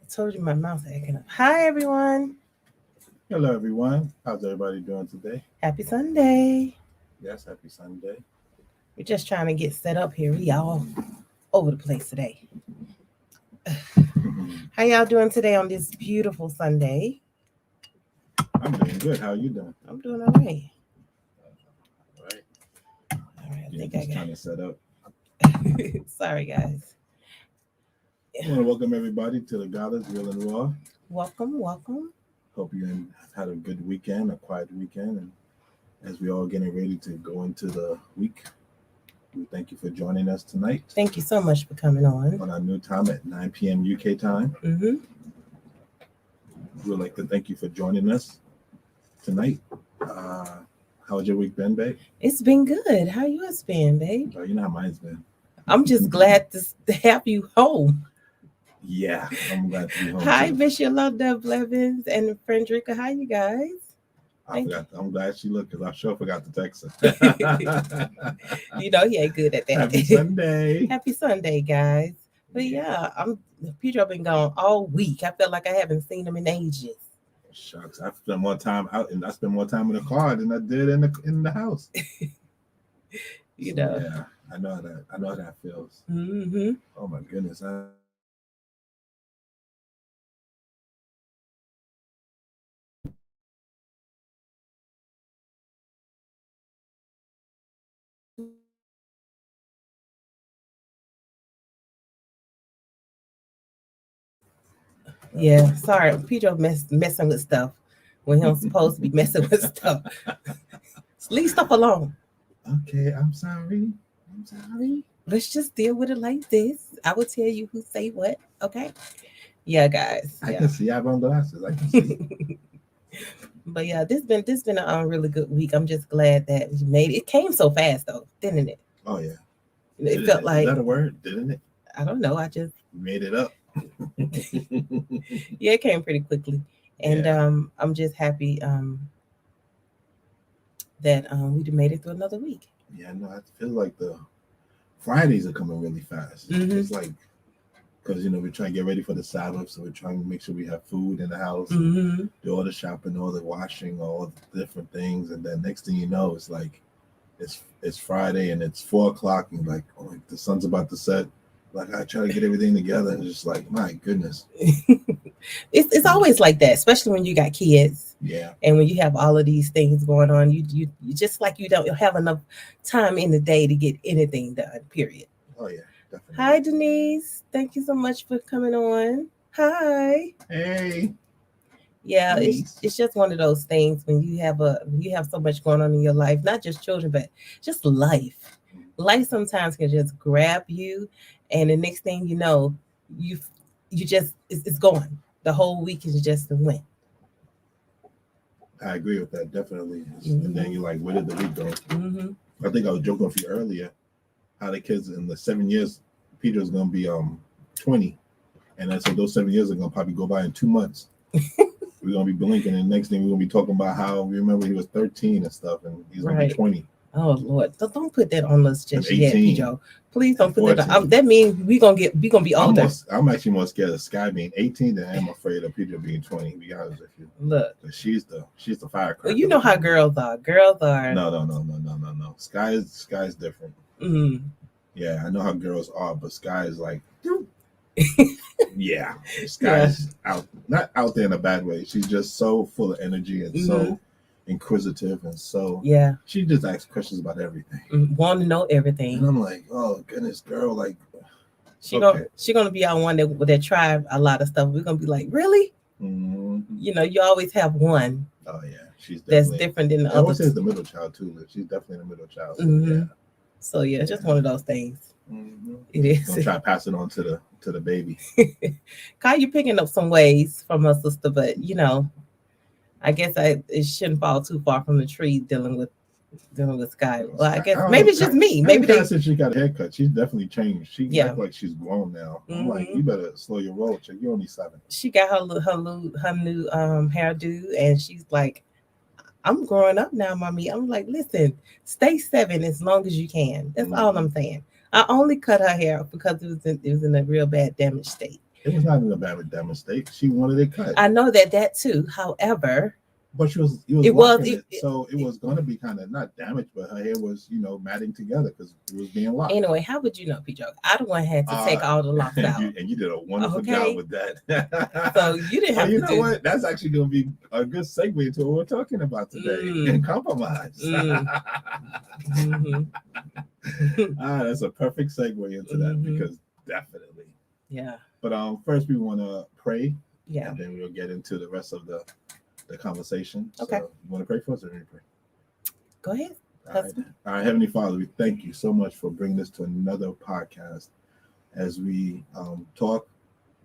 Told you my mouth acting up. Hi, everyone. Hello, everyone. How's everybody doing today? Happy Sunday. Yes, happy Sunday. We're just trying to get set up here. We all over the place today. How y'all doing today on this beautiful Sunday? I'm doing good. How are you doing? I'm doing all right. All right. All right, I Yeah, think just I trying to set up. got. Sorry, guys. I want to welcome everybody to the Galas Real and Raw. Welcome. Hope you had a good weekend, a quiet weekend, and as we all getting ready to go into the week, we thank you for joining us tonight Thank you so much for coming on. on our new time at 9 p.m. UK time. Mm-hmm. We would like to thank you for joining us tonight. How's your week been, babe? It's been good. How yours been, babe? You know how mine's been. I'm just glad to have you home. Yeah, I'm glad to be home Hi, too. Miss Yolanda Blevins and Frederica. How you guys? I forgot. I'm glad she looked because I sure forgot to text You her. know he ain't good at that. Happy Sunday. Happy Sunday, guys. But yeah, I'm Pedro been gone all week. I feel like I haven't seen him in ages. Shucks, I spent more time out, and I spent more time in the car than I did in the house. You So know. yeah, I know how that. I know how that feels. Mm-hmm. Oh my goodness. Yeah, sorry, Pedro messing with stuff when he don't supposed to be messing with stuff. Leave stuff alone. Okay, I'm sorry. I'm sorry. Let's just deal with it like this. I will tell you who say what. Okay. Yeah, guys. I Yeah. can see. I have on glasses. I can see. But yeah, this been a really good week. I'm just glad that we made it. It came so fast though, didn't it? Oh yeah. It Didn't felt it? Is like that a word? Didn't it? I don't know. I just We made it up. yeah, it came pretty quickly, and Yeah. I'm just happy that we made it through another week. Yeah. No, I feel like the Fridays are coming really fast. Mm-hmm. It's like because we're trying to get ready for the Sabbath, so we're trying to make sure we have food in the house and Mm-hmm. do all the shopping, all the washing, all the different things, and then next thing you know, it's like it's Friday and it's 4 o'clock, and like oh, like the sun's about to set. Like I try to get everything together, and it's just like my goodness, It's always like that, especially when you got kids yeah, and when you have all of these things going on. You just like you don't have enough time in the day to get anything done. Period. oh yeah, definitely. Hi, Denise. Thank you so much for coming on. Hi. Hey, Yeah, Denise. it's just one of those things when you have so much going on in your life, not just children, but just life. Life sometimes can just grab you, and the next thing you know, you you just it's gone. The whole week is just a win. I agree with that definitely. And then Mm-hmm. you're like, where did the week go? Mm-hmm. I think I was joking with you earlier how the kids in the 7 years, Peter's gonna be 20. And I said those 7 years are gonna probably go by in 2 months. We're gonna be blinking, and next thing we're gonna be talking about how we remember he was 13 and stuff, and he's gonna be Right. 20 Oh Lord, don't put that on us and just yet, 18 Pijo. Please and don't put that on. 14. That means we gonna be older. I'm actually more scared of Sky being 18 than I am afraid of Peter being 20. To be honest with you, Look, 'cause she's the firecracker. well, you know how girls are. Girls are. No. Sky's different. Mm, Yeah, I know how girls are, but Sky is like, yeah, yeah. Sky's out, not out there in a bad way. She's just so full of energy and so inquisitive and so Yeah. she just asks questions about everything. Want to know And everything. I'm like, oh goodness, girl, like, She gonna be our one that try a lot of stuff. We're gonna be like, really? mm-hmm. You always have one Oh yeah, she's that's definitely. different than the I always others. say it's the middle child too. Like, she's definitely the middle child. So Mm-hmm. yeah. So yeah, it's just one of those things. Mm-hmm. It Don't is. try to pass it on to the baby. Kai, you picking up some ways from her sister, but I guess it shouldn't fall too far from the tree dealing with Sky. Well, I guess maybe it's just me. Maybe they. Since she got a haircut, she's definitely changed. She Yeah. act like she's grown now. I'm like, Mhm. you better slow your roll, chick. You're only 7. She got her new hairdo, and she's like, "I'm growing up now, mommy." I'm like, "Listen, stay 7 as long as you can." That's all I'm saying. I only cut her hair because it was in a real bad damaged state. It was not in a bad mistake. She wanted it cut. I know that too. However, But it was locking it, so it was going to be kind of not damaged, but her hair was, matting together because it was being locked. Anyway, how would you know, Pedro? I the one had to take all the locks out. And you did a wonderful job with that. So you didn't have you to know what? That's actually going to be a good segue to what we're talking about today. And compromise. That's a perfect segue into that because definitely. Yeah. But first we want to pray. Yeah. And then we'll get into the rest of the conversation. Okay. So you want to pray for us or pray? Go ahead. All right, Heavenly Father, we thank you so much for bringing us to another podcast. As we talk,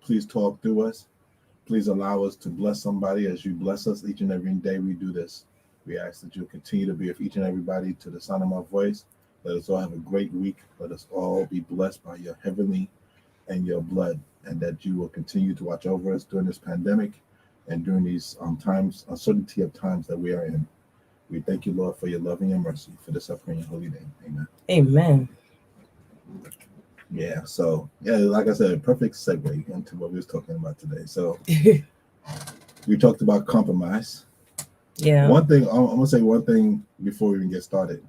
please talk through us. Please allow us to bless somebody as you bless us each and every day we do this. We ask that you continue to be with each and everybody to the sound of my voice. Let us all have a great week. Let us all be blessed by your heavenly and your blood, and that you will continue to watch over us during this pandemic and during these times, uncertainty of times that we are in. We thank you, Lord, for your love and your mercy for this upcoming holy day. Amen. Amen. Yeah. So, like I said, perfect segue into what we was talking about today. So, we talked about compromise. Yeah. One thing I'm gonna say one thing before we even get started.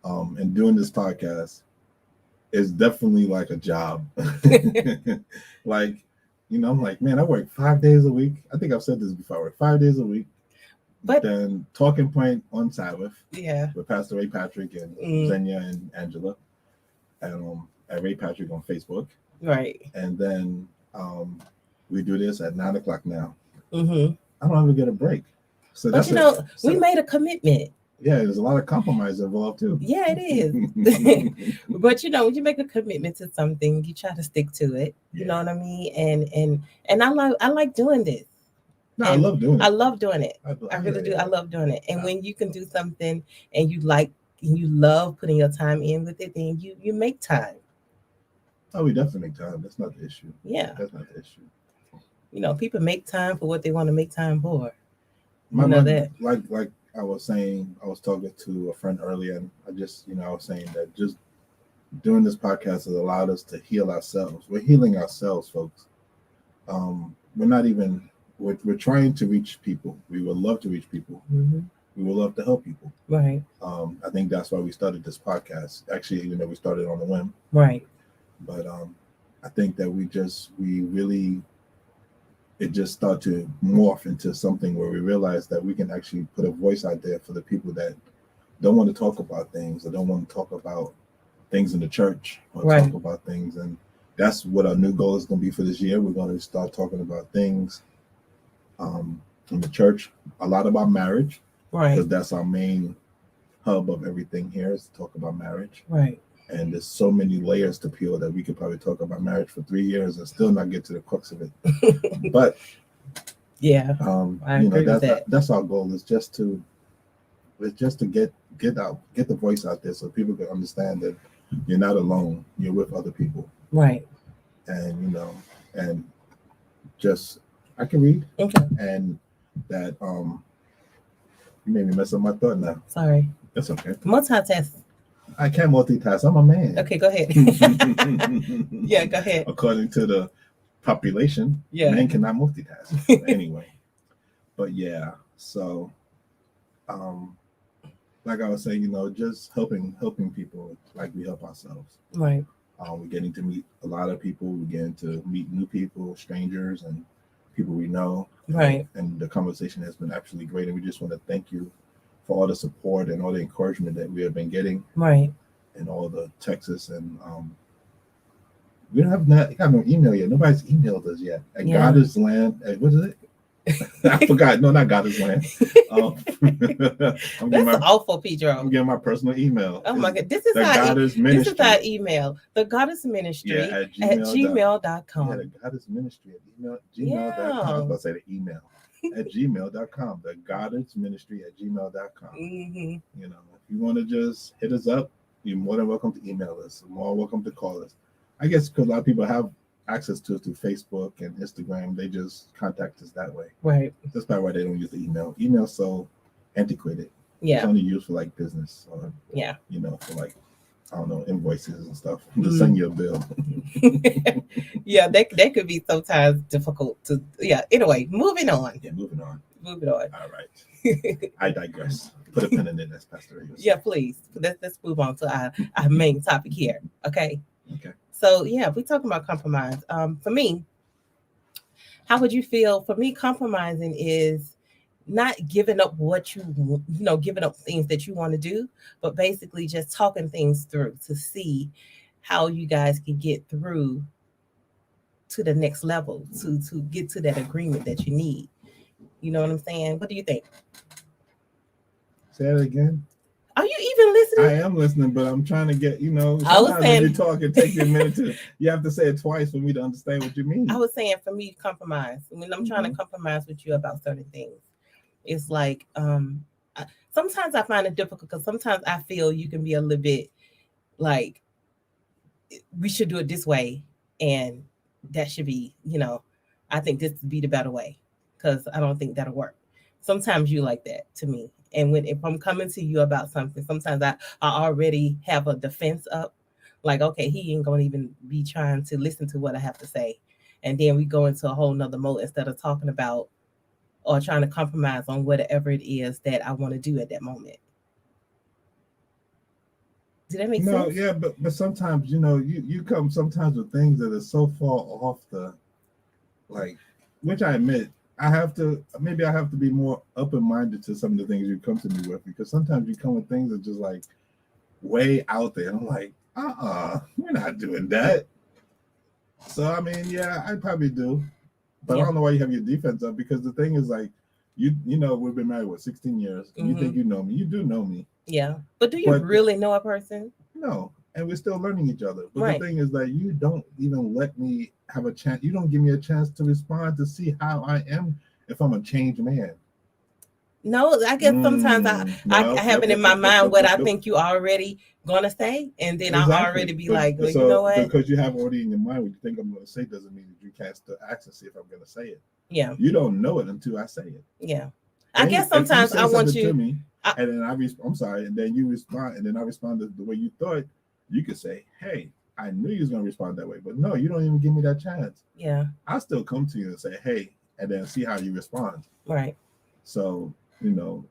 And doing this podcast is definitely like a job. Like, I'm like, man, I work 5 days a week. I think I've said this before. I work 5 days a week. But then Talking Point on Sabbath. Yeah. With Pastor Ray Patrick and Xenia and Angela. And at Ray Patrick on Facebook. Right. And then we do this at 9 o'clock now. Mm-hmm. I don't ever get a break. So but that's we made a commitment. Yeah, there's a lot of compromise involved too. Yeah, it is. But when you make a commitment to something, you try to stick to it. You know what I mean? And I like doing this. No, I love doing it. I love doing it. I really do. I love doing it. And when you can do something and you like and you love putting your time in with it, then you make time. Oh, we definitely make time. That's not the issue. Yeah. That's not the issue. People make time for what they want to make time for. That. Like I was saying, I was talking to a friend earlier, and I was saying that just doing this podcast has allowed us to heal ourselves. We're healing ourselves, folks. We're trying to reach people. We would love to reach people. Mm-hmm. We would love to help people. Right. I think that's why we started this podcast. Actually, even though we started on a whim. Right. But I think that it just started to morph into something where we realized that we can actually put a voice out there for the people that don't want to talk about things or don't want to talk about things in the church or talk about things. And that's what our new goal is going to be for this year. We're going to start talking about things in the church, a lot about marriage, right? Because that's our main hub of everything here is to talk about marriage, right? And there's so many layers to peel that we could probably talk about marriage for 3 years and still not get to the crux of it. But yeah, I agree with that. That's our goal is just to get the voice out there so people can understand that you're not alone. You're with other people, right? And and just I can read, okay, and that you made me mess up my thought now. Sorry, that's okay. Multitask. I can't multitask. I'm a man. Okay, go ahead. Yeah, go ahead. According to the population, men cannot multitask. Anyway, but yeah, so like I was saying, just helping people like we help ourselves. Right. We're getting to meet a lot of people. We're getting to meet new people, strangers, and people we know. Right. And the conversation has been absolutely great. And we just want to thank you for all the support and all the encouragement that we have been getting. Right. And all the texts and we don't have no email yet. Nobody's emailed us yet. At God is Land. What is it? I forgot. No, not God is Land. That's awful, Pedro. I'm getting my personal email. Oh my God. This is our email. The Goddess Ministry at gmail.com. Yeah, the Goddess Ministry at gmail.com. I was about to say the email. At gmail.com. The Goddess Ministry at gmail.com. Mm-hmm. If you want to just hit us up, you're more than welcome to email us. You're more welcome to call us. I guess because a lot of people have access to us through Facebook and Instagram, they just contact us that way. Right. That's probably why they don't use the email. Email's so antiquated. Yeah. It's only used for like business or for like I don't know, invoices and stuff to send you a bill. Yeah, that could be sometimes difficult to. Yeah. Anyway, moving on. Yeah, moving on. Moving on. All right. I digress. Put a pin in it, as Pastor Ray was Yeah, saying. please. Let's move on to our main topic here. Okay. Okay. So yeah, we're talking about compromise. For me, how would you feel? For me, compromising is not giving up giving up things that you want to do, but basically just talking things through to see how you guys can get through to the next level, to get to that agreement that you need. You know what I'm saying? What do you think? Say it again. Are you even listening? I am listening, but I'm trying to get, I was sometimes saying- when you talk, it takes you a minute you have to say it twice for me to understand what you mean. I was saying, for me, compromise. When I'm trying to compromise with you about certain things, it's like sometimes I find it difficult because sometimes I feel you can be a little bit like, we should do it this way, and that should be, I think this would be the better way, because I don't think that'll work. Sometimes you like that to me. And if I'm coming to you about something, sometimes I already have a defense up, like, okay, he ain't gonna even be trying to listen to what I have to say. And then we go into a whole nother mode instead of talking about or trying to compromise on whatever it is that I want to do at that moment. Did that make sense? No, yeah, but sometimes, you come sometimes with things that are so far off which I admit, I have to be more open-minded to some of the things you come to me with, because sometimes you come with things that just like way out there. And I'm like, we're not doing that. So, I mean, yeah, I probably do. But I don't know why you have your defense up, because the thing is, like, we've been married, 16 years. And you think you know me. You do know me. Yeah. But do you really know a person? No. And we're still learning each other. But right. The thing is that you don't even let me have a chance. You don't give me a chance to respond to see how I am if I'm a changed man. No, I guess sometimes I have it in my mind what I think you already gonna say, and then I'll already be like, well, you know what? Because you have already in your mind what you think I'm gonna say doesn't mean that you can't still ask and see if I'm gonna say it. Yeah. You don't know it until I say it. Yeah. I guess sometimes I want you to me, and then I'm sorry, and then you respond, and then I respond the way you thought. You could say, hey, I knew you was gonna respond that way, but no, you don't even give me that chance. Yeah. I still come to you and say, hey, and then see how you respond. Right. So, you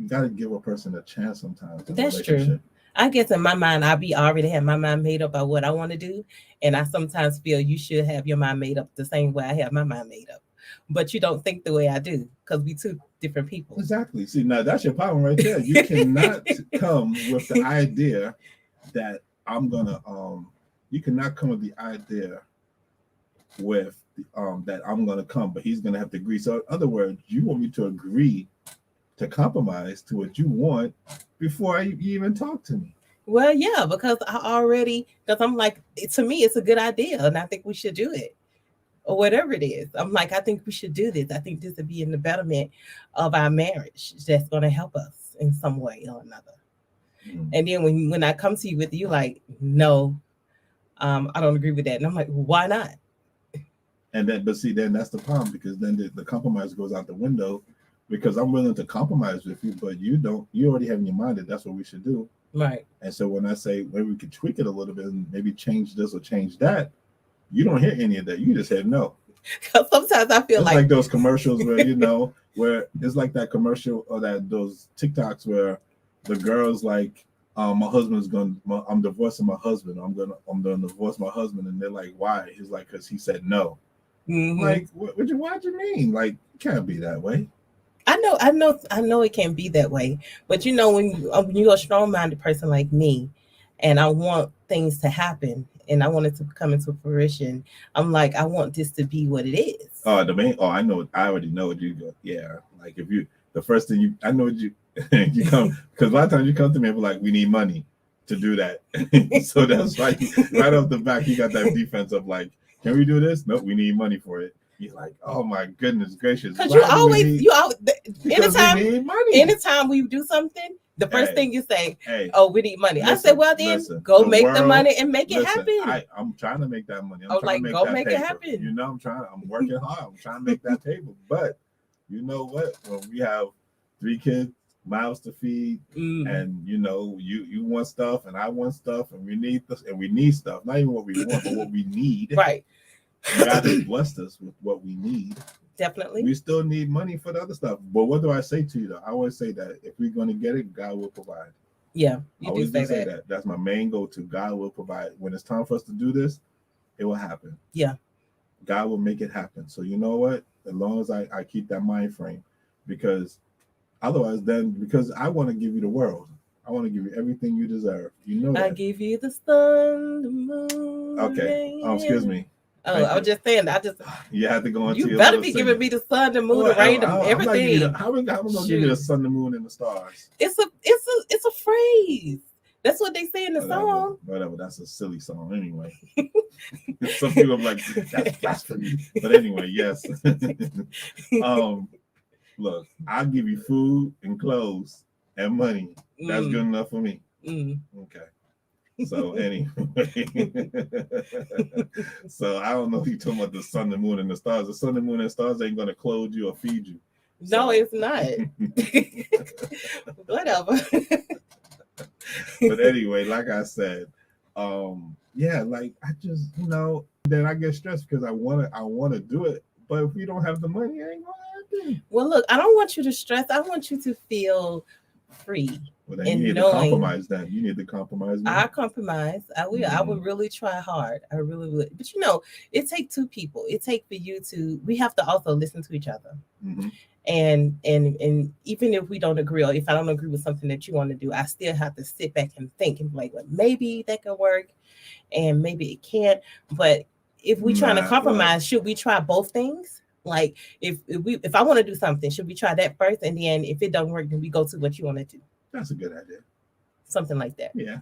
got to give a person a chance sometimes. That's true. I guess in my mind, already have my mind made up about what I want to do. And I sometimes feel you should have your mind made up the same way I have my mind made up. But you don't think the way I do, because we two different people. Exactly. See, now that's your problem right there. You cannot come with the idea that I'm going to, you cannot come with the idea with that I'm going to come, but he's going to have to agree. So in other words, you want me to agree to compromise to what you want before you even talk to me. Well, yeah, because I'm like, to me, it's a good idea, and I think we should do it, or whatever it is. I'm like, I think we should do this. I think this would be in the betterment of our marriage. That's going to help us in some way or another. Mm-hmm. And then when I come to you with you, like, no, I don't agree with that. And I'm like, why not? And then, but see, then that's the problem, because then the compromise goes out the window, because I'm willing to compromise with you, but you already have in your mind that that's what we should do. Right. And so when I say maybe we could tweak it a little bit and maybe change this or change that, you don't hear any of that. You just said no. Because sometimes I feel like those commercials where, where it's like that commercial or those TikToks where the girl's like, I'm divorcing my husband. I'm gonna divorce my husband. And they're like, why? He's like, because he said no. Mm-hmm. Like, what do you mean? Like, it can't be that way. I know it can be that way, but when you're a strong-minded person like me, and I want things to happen, and I want it to come into fruition, I'm like, I want this to be what it is. I already know what you go. Yeah, like if you, the first thing I know what you come, because a lot of times you come to me and be like, we need money to do that. So that's like right off the back, you got that defense of like, can we do this? Nope, we need money for it. You're like, oh my goodness gracious. Because anytime we do something, the first thing you say, we need money. I said, well, then go make the money and make it happen. I'm trying to make that money. Go make it happen. I'm working hard. I'm trying to make that paper. But you know what? When we have 3 kids, mouths to feed, Mm. and you want stuff, and I want stuff, and we need this, and we need stuff. Not even what we want, but what we need. Right. God has blessed us with what we need. Definitely. We still need money for the other stuff. But what do I say to you though? I always say that if we're going to get it, God will provide. Yeah, I you always do do say say that. that. That's my main go-to. God will provide. When it's time for us to do this, it will happen. Yeah. God will make it happen. So you know what? As long as I keep that mind frame, because otherwise, then because I want to give you the world, I want to give you everything you deserve. You know I that. give you the sun, the moon. Okay. Excuse me. Oh, Thank I was you. just saying. You have to go into You your better little be singing. giving me the sun, the moon, Well, the rain, I'm not everything. giving you how am I going to give you the sun, the moon, and the stars? It's a phrase. That's what they say in the song. Whatever. That's a silly song anyway. Some people are like, that's blasphemy. But anyway, yes. Look, I'll give you food and clothes and money. That's good enough for me. Okay. So anyway, so I don't know if you're talking about the sun, the moon, and the stars. The sun, the moon, and stars ain't gonna clothe you or feed you. No, it's not. Whatever. But anyway, like I said, yeah, like I just then I get stressed because I wanna do it, but if we don't have the money, it ain't gonna happen. Well, look, I don't want you to stress. I want you to feel free. Well, then you need to compromise. Then you need to compromise. I compromise. I will. I would really try hard. I really would. But it takes two people. It takes for you to. We have to also listen to each other. Mm-hmm. And even if we don't agree, or if I don't agree with something that you want to do, I still have to sit back and think and like, well, maybe that can work, and maybe it can't. But if we trying to compromise, should we try both things? Like if I want to do something, should we try that first, and then if it doesn't work, then we go to what you want to do. That's a good idea. Something like that. Yeah.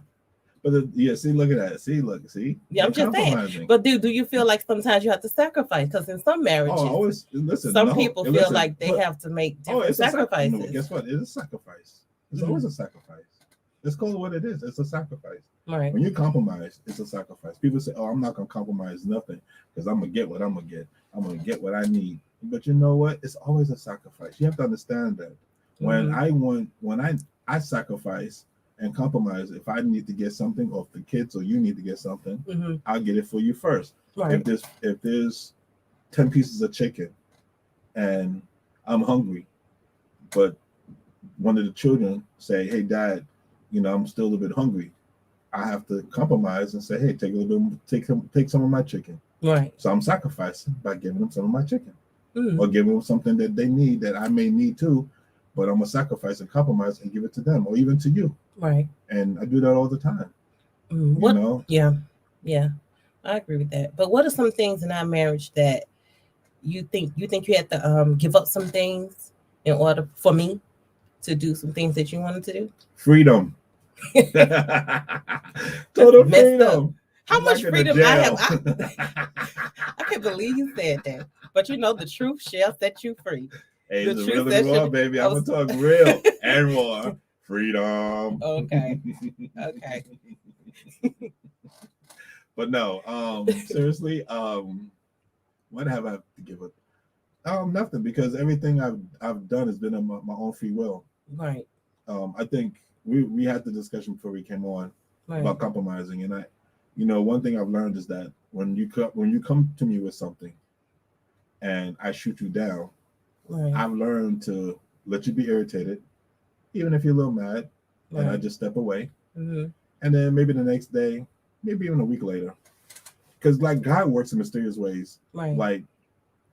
But see, look at that. See. Yeah, I'm just saying. But do you feel like sometimes you have to sacrifice? Because in some marriages, some people feel like they have to make different sacrifices. Guess what? It's a sacrifice. It's always a sacrifice. It's called what it is. It's a sacrifice. Right. When you compromise, it's a sacrifice. People say, "Oh, I'm not gonna compromise nothing because I'm gonna get what I'm gonna get. I'm gonna get what I need." But you know what? It's always a sacrifice. You have to understand that. When I sacrifice and compromise, if I need to get something, or if the kids or you need to get something, I'll get it for you first. Right. If there's 10 pieces of chicken and I'm hungry, but one of the children say, "Hey, Dad, I'm still a little bit hungry," I have to compromise and say, "Hey, take a little bit, take some of my chicken." Right. So I'm sacrificing by giving them some of my chicken, or giving them something that they need that I may need too. But I'm gonna sacrifice and compromise and give it to them, or even to you. Right. And I do that all the time. Yeah, I agree with that. But what are some things in our marriage that you think you had to give up some things in order for me to do some things that you wanted to do? Freedom. Total freedom. How much freedom I have? I can't believe you said that. But the truth shall set you free. Hey, the truth real and raw, baby. I'm gonna talk real and raw. Freedom. Okay. But no, seriously, what have I to give up? Nothing, because everything I've done has been on my own free will. Right. I think we had the discussion before we came on about compromising, and one thing I've learned is that when you come to me with something, and I shoot you down. Right. I've learned to let you be irritated, even if you're a little mad, and I just step away. And then maybe the next day, maybe even a week later, because like God works in mysterious ways. Right. Like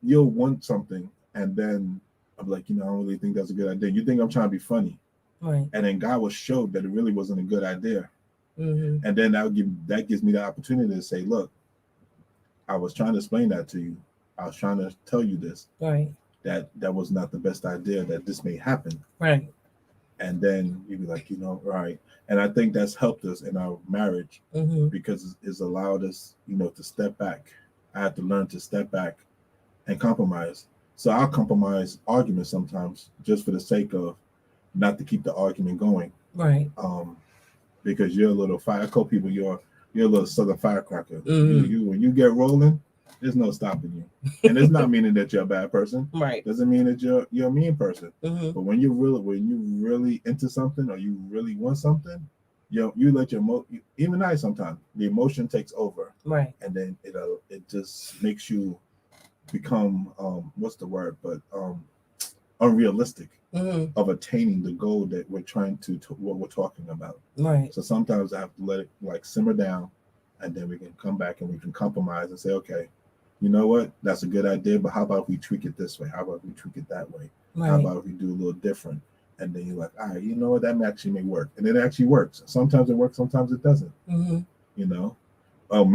you'll want something, and then I'm like, I don't really think that's a good idea. You think I'm trying to be funny, right? And then God will show that it really wasn't a good idea. And then that gives me the opportunity to say, look, I was trying to explain that to you. I was trying to tell you this. Right. That was not the best idea, that this may happen. Right. And then you'd be like, right. And I think that's helped us in our marriage because it's allowed us, to step back. I had to learn to step back and compromise. So I'll compromise arguments sometimes just for the sake of not to keep the argument going. Right. Because you're a little fire coat people, you're a little southern firecracker. When you get rolling, there's no stopping you. And it's not meaning that you're a bad person. Right. Doesn't mean that you're a mean person. Mm-hmm. But when you really into something or you really want something, you let your even I sometimes the emotion takes over. Right. And then it just makes you become what's the word? But unrealistic Mm-hmm. of attaining the goal that we're trying to what we're talking about. Right. So sometimes I have to let it like simmer down, and then we can come back and we can compromise and say, okay, you know what? That's a good idea, but how about if we tweak it this way? How about if we tweak it that way? Right. How about if we do a little different? And then you're like, all right, you know what? That actually may work, and it actually works. Sometimes it works, sometimes it doesn't. Mm-hmm. You know, more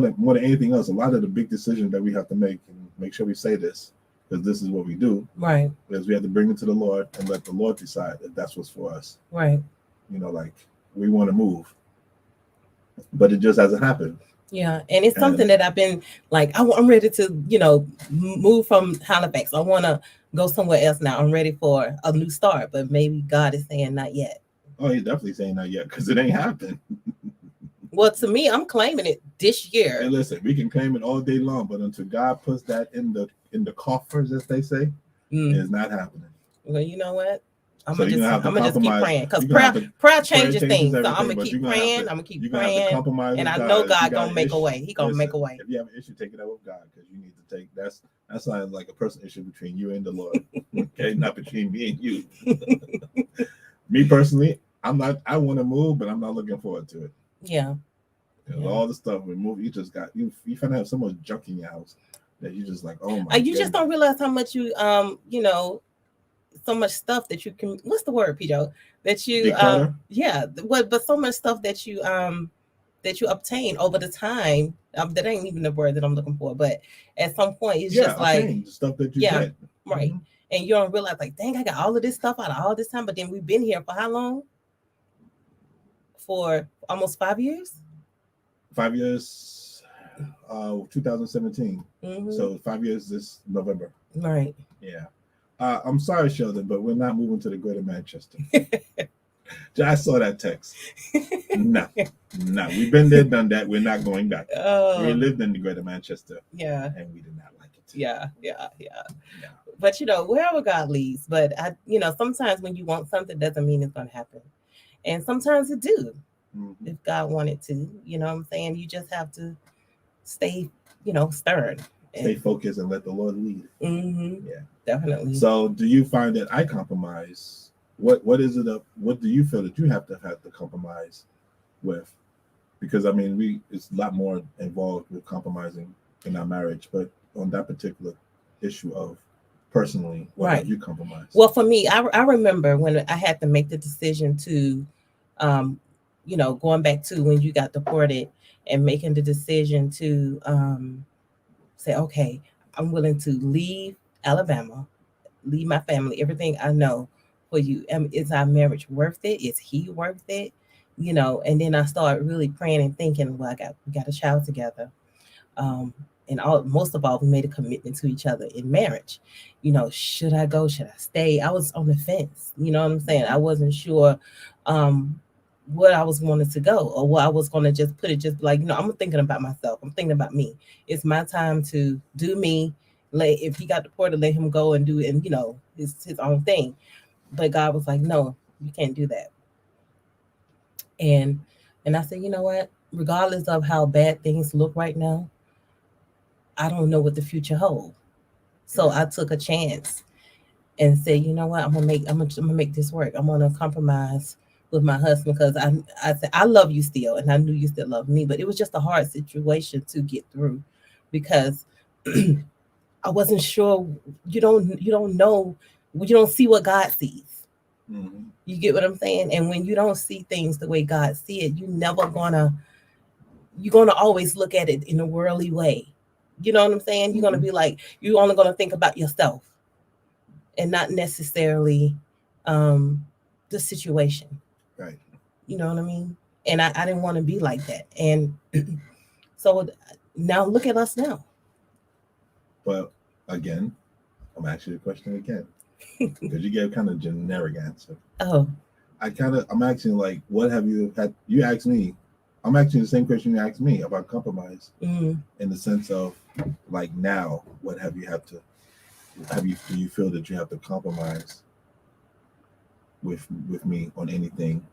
than anything else, a lot of the big decisions that we have to make, and make sure we say this because this is what we do. Right. Is we have to bring it to the Lord and let the Lord decide if that's what's for us. Right. You know, like we want to move, but it just hasn't happened. Yeah, and it's something that I've been like, I'm ready to, move from Halifax. I want to go somewhere else now. I'm ready for a new start, but maybe God is saying not yet. Oh, he's definitely saying not yet because it ain't happened. Well, to me, I'm claiming it this year. And listen, we can claim it all day long, but until God puts that in the coffers, as they say, it's not happening. Well, you know what? I'm gonna just keep praying because prayer changes things. So I'm gonna keep praying. I'm gonna keep praying, and I know God gonna make a way. He gonna make a way. If you have an issue, take it out with God because you need to take that's not like a personal issue between you and the Lord. Okay, not between me and you. Me personally, I'm not. I want to move, but I'm not looking forward to it. Yeah. All the stuff we move, you just got you find out so much junk in your house that you just like, oh my. You just don't realize how much you so much stuff that you can. What's the word, Pito? That you but so much stuff that you obtain over the time. That ain't even the word that I'm looking for, but at some point it's just like stuff that you get. Right. Mm-hmm. And you don't realize like, dang, I got all of this stuff out of all this time, but then we've been here for how long? For almost 5 years. 5 years, 2017. Mm-hmm. So 5 years this November. Right. Yeah. I'm sorry, Sheldon, but we're not moving to the Greater Manchester. I saw that text. No. We've been there, done that. We're not going back. We lived in the Greater Manchester. Yeah. And we did not like it. Yeah. But wherever God leads. But sometimes when you want something doesn't mean it's gonna happen. And sometimes it do. Mm-hmm. If God wanted to. You know what I'm saying? You just have to stay, stern. Stay focused and let the Lord lead. Mm-hmm. Yeah. Definitely. So do you find that I compromise? What is it? What do you feel that you have to compromise with? Because I mean, it's a lot more involved with compromising in our marriage, but on that particular issue of personally, what have you compromised? Well, for me, I remember when I had to make the decision to, going back to when you got deported and making the decision to say, okay, I'm willing to leave Alabama, leave my family, everything I know for you. Is our marriage worth it? Is he worth it? And then I started really praying and thinking, well, we got a child together. And most of all, we made a commitment to each other in marriage. Should I go? Should I stay? I was on the fence. You know what I'm saying? I wasn't sure what I was wanting to go or what I was going to just like, I'm thinking about myself. I'm thinking about me. It's my time to do me. If he got deported, let him go and do it, and his own thing. But God was like, no, you can't do that. And I said, you know what? Regardless of how bad things look right now, I don't know what the future holds. So I took a chance and said, you know what? I'm gonna make this work. I'm gonna compromise with my husband because I said I love you still, and I knew you still love me. But it was just a hard situation to get through because I wasn't sure. You don't know. You don't see what God sees. Mm-hmm. You get what I'm saying? And when you don't see things the way God see it, you're gonna always look at it in a worldly way. You know what I'm saying? You're gonna be like, you're only gonna think about yourself and not necessarily the situation. Right. You know what I mean? And I didn't want to be like that. And so now look at us now. Well, again, I'm asking you the question again. Because you gave kind of generic answer. Oh. I'm asking like, what have you had? You asked me, I'm asking the same question you asked me about compromise Mm-hmm. in the sense of like now, what have you do you feel that you have to compromise with me on anything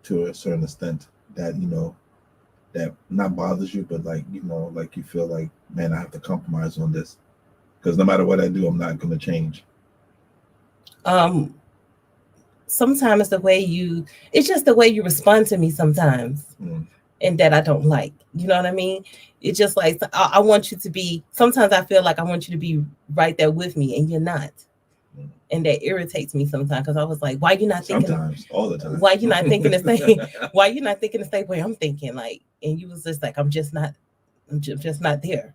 to a certain extent that that not bothers you, but like like you feel like, man, I have to compromise on this because no matter what I do, I'm not going to change. Sometimes it's just the way you respond to me sometimes. And that I don't like. You know what I mean? It's just like I want you to be. Sometimes I feel like I want you to be right there with me, and you're not. And that irritates me sometimes because I was like, "Why you not thinking?" Sometimes, all the time. Why you not thinking the same? Why you not thinking the same way I'm thinking? Like, and you was just like, I'm just not there.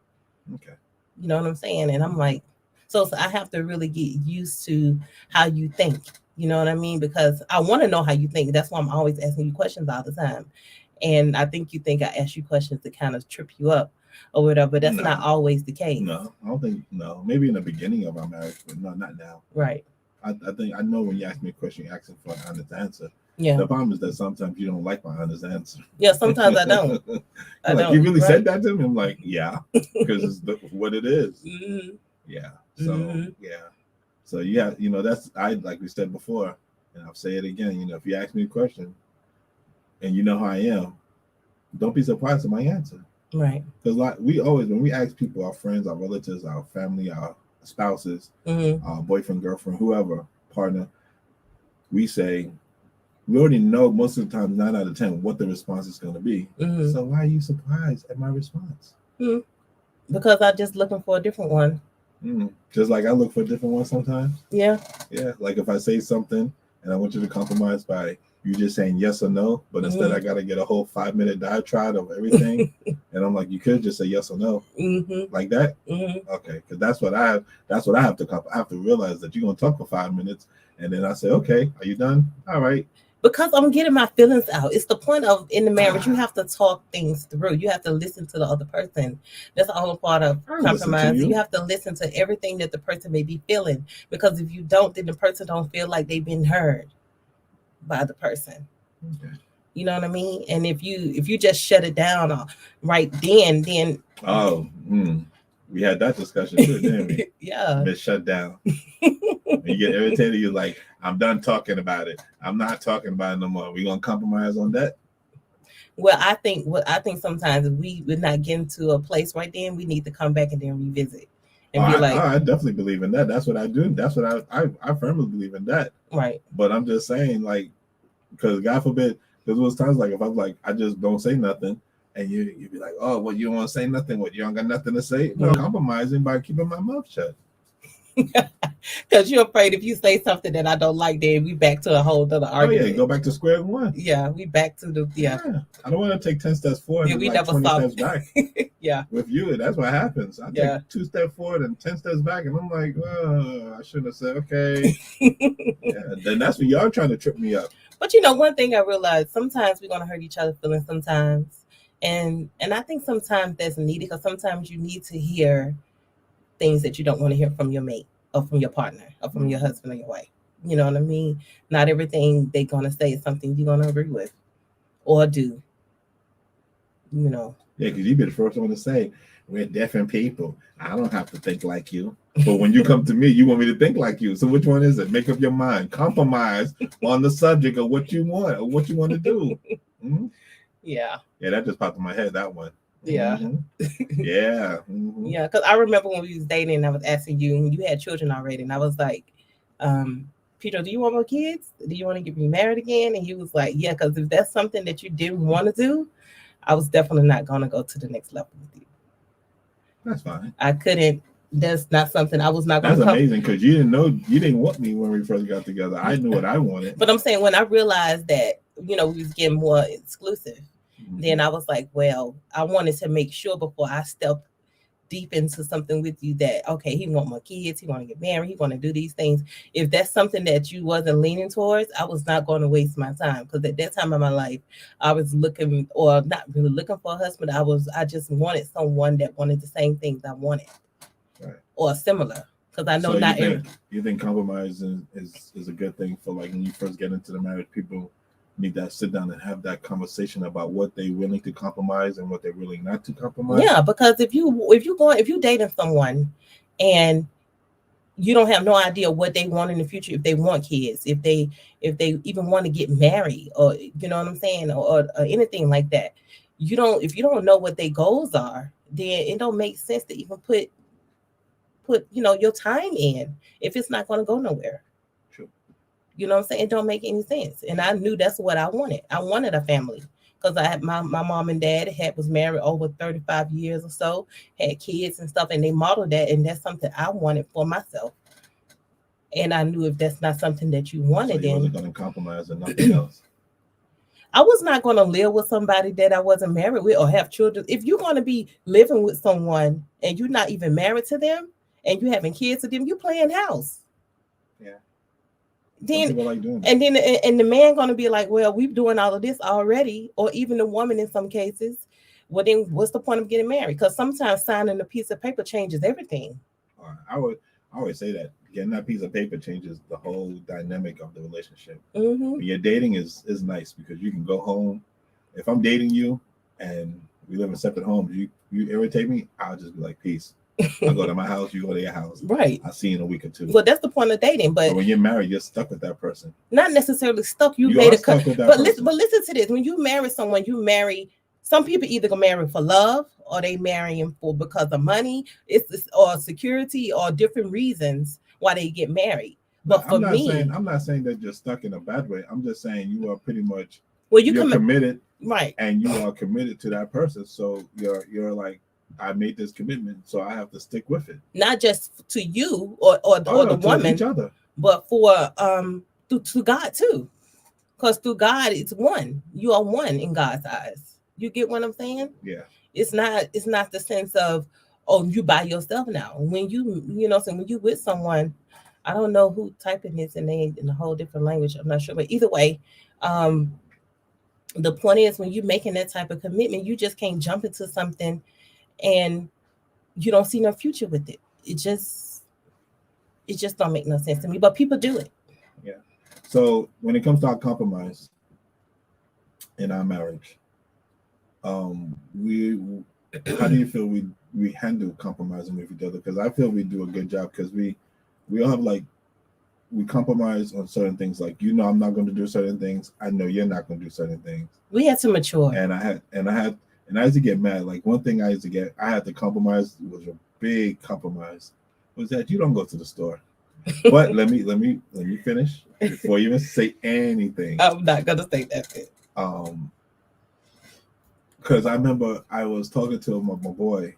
Okay. You know what I'm saying? And I'm like, so I have to really get used to how you think. You know what I mean? Because I want to know how you think. That's why I'm always asking you questions all the time. And I think you think I ask you questions to kind of trip you up or whatever, but that's not always the case. No, I don't think, no. Maybe in the beginning of our marriage, but no, not now. Right. I think I know when you ask me a question, you're asking for an honest answer. Yeah. The problem is that sometimes you don't like my honest answer. Yeah, sometimes I don't. You really said that to me? I'm like, yeah, because it's what it is. Mm-hmm. Yeah. So, yeah. So, yeah, that's, like we said before, and I'll say it again, if you ask me a question and you know how I am, don't be surprised at my answer. Right. Because we always, when we ask people, our friends, our relatives, our family, our spouses, our boyfriend, girlfriend, whoever, partner, we say, we already know most of the time, 9 out of 10, what the response is going to be. So why are you surprised at my response? Because I'm just looking for a different one. Just like I look for a different one sometimes. Yeah. Yeah. Like if I say something and I want you to compromise by you just saying yes or no, but instead I got to get a whole 5-minute diatribe of everything. And I'm like, you could just say yes or no. Like that. Okay. Because that's what I have to I have to realize that you're going to talk for 5 minutes. And then I say, okay, are you done? All right. Because I'm getting my feelings out. It's the point of in the marriage, you have to talk things through. You have to listen to the other person. That's the whole part of compromise. You have to listen to everything that the person may be feeling. Because if you don't, then the person don't feel like they've been heard by the person. Okay. You know what I mean? And if you just shut it down right then we had that discussion too, didn't we? Yeah. Miss shut down. You get irritated, you're like, I'm done talking about it. I'm not talking about it no more. We gonna compromise on that? Well, I think sometimes if we would not get into a place right then, we need to come back and then revisit. And I definitely believe in that. That's what I do. That's what I firmly believe in that. Right. But I'm just saying, like, because God forbid, there was times like if I'm like, I just don't say nothing, and you'd be like, oh, well, you don't want to say nothing. What, you don't got nothing to say? No, I'm compromising by keeping my mouth shut. Because you're afraid if you say something that I don't like, then we back to a whole other argument. Oh yeah, go back to square one. Yeah, we back to the I don't want to take 10 steps forward and like 20 steps back. Yeah. With you, and that's what happens. I take 2 steps forward and 10 steps back, and I'm like, oh, I shouldn't have said okay. Then that's when y'all trying to trip me up. But one thing I realized, sometimes we're gonna hurt each other's feelings sometimes. And I think sometimes that's needed because sometimes you need to hear things that you don't want to hear from your mate or from your partner or from your husband or your wife. You know what I mean? Not everything they're going to say is something you're going to agree with or do. Yeah, because you be the first one to say, we're different people. I don't have to think like you. But when you come to me, you want me to think like you. So which one is it? Make up your mind. Compromise on the subject of what you want or what you want to do. Yeah, that just popped in my head, that one. Yeah. Yeah. Yeah, because I remember when we was dating and I was asking you, and you had children already, and I was like, Peter, do you want more kids? Do you want to get me married again? And he was like, yeah, because if that's something that you didn't want to do, I was definitely not going to go to the next level with you. That's fine. I couldn't. That's not something I was not going to. That's amazing because you didn't want me when we first got together. I knew what I wanted. But I'm saying when I realized that, we was getting more exclusive, then I was like, well, I wanted to make sure before I stepped deep into something with you that, okay, he want more kids, he want to get married, he want to do these things. If that's something that you wasn't leaning towards, I was not going to waste my time because at that time in my life, I was looking, or not really looking for a husband. I just wanted someone that wanted the same things I wanted, right, or similar. Because I know so not you think compromise is a good thing for like when you first get into the marriage, people need to sit down and have that conversation about what they're willing to compromise and what they're willing not to compromise. Yeah, because if you dating someone and you don't have no idea what they want in the future, if they want kids, if they even want to get married, or you know what I'm saying, or anything like that. If you don't know what their goals are, then it don't make sense to even put your time in if it's not going to go nowhere. True. You know what I'm saying? It don't make any sense. And I knew that's what I wanted. I wanted a family because I had my mom and dad was married over 35 years or so, had kids and stuff, and they modeled that, and that's something I wanted for myself. And I knew if that's not something that you wanted, so you wasn't going to compromise and nothing else. I was not going to live with somebody that I wasn't married with or have children. If you're going to be living with someone and you're not even married to them and you having kids with them, you playing house. Yeah. Then like doing that. and then and the man going to be like, well, we're doing all of this already, or even the woman in some cases. Well, then what's the point of getting married? Because sometimes signing a piece of paper changes everything. I always say that getting that piece of paper changes the whole dynamic of the relationship. Mm-hmm. When you're dating is nice because you can go home. If I'm dating you and we live in separate homes, you irritate me, I'll just be like, peace. I'll go to my house, you go to your house. Right. I'll see you in a week or two. Well, that's the point of dating. But when you're married, you're stuck with that person. Not necessarily stuck. You made a cut. But listen to this. When you marry someone, you marry. Some people either go marry for love or they marry him for because of money, or security, or different reasons why they get married. But for me, I'm not saying that you're stuck in a bad way. I'm just saying you are pretty much you're committed, right? And you are committed to that person. So you're like, I made this commitment, so I have to stick with it. Not just to you or the woman, each other, but for to God too, because through God it's one. You are one in God's eyes. You get what I'm saying? Yeah. It's not the sense of, oh, you by yourself now. When when you with someone, I don't know who typing this and they in a whole different language. I'm not sure, but either way, the point is when you're making that type of commitment, you just can't jump into something and you don't see no future with it. It just don't make no sense to me. But people do it. Yeah. So when it comes to our compromise in our marriage, how do you feel we handle compromising with each other? Because I feel we do a good job because we all have we compromise on certain things. Like, I'm not going to do certain things. I know you're not going to do certain things. We had to mature. And I used to get mad. Like one thing I had to compromise was a big compromise was that you don't go to the store. But let me finish before you even say anything. I'm not gonna say that bit. Because I remember I was talking to my boy,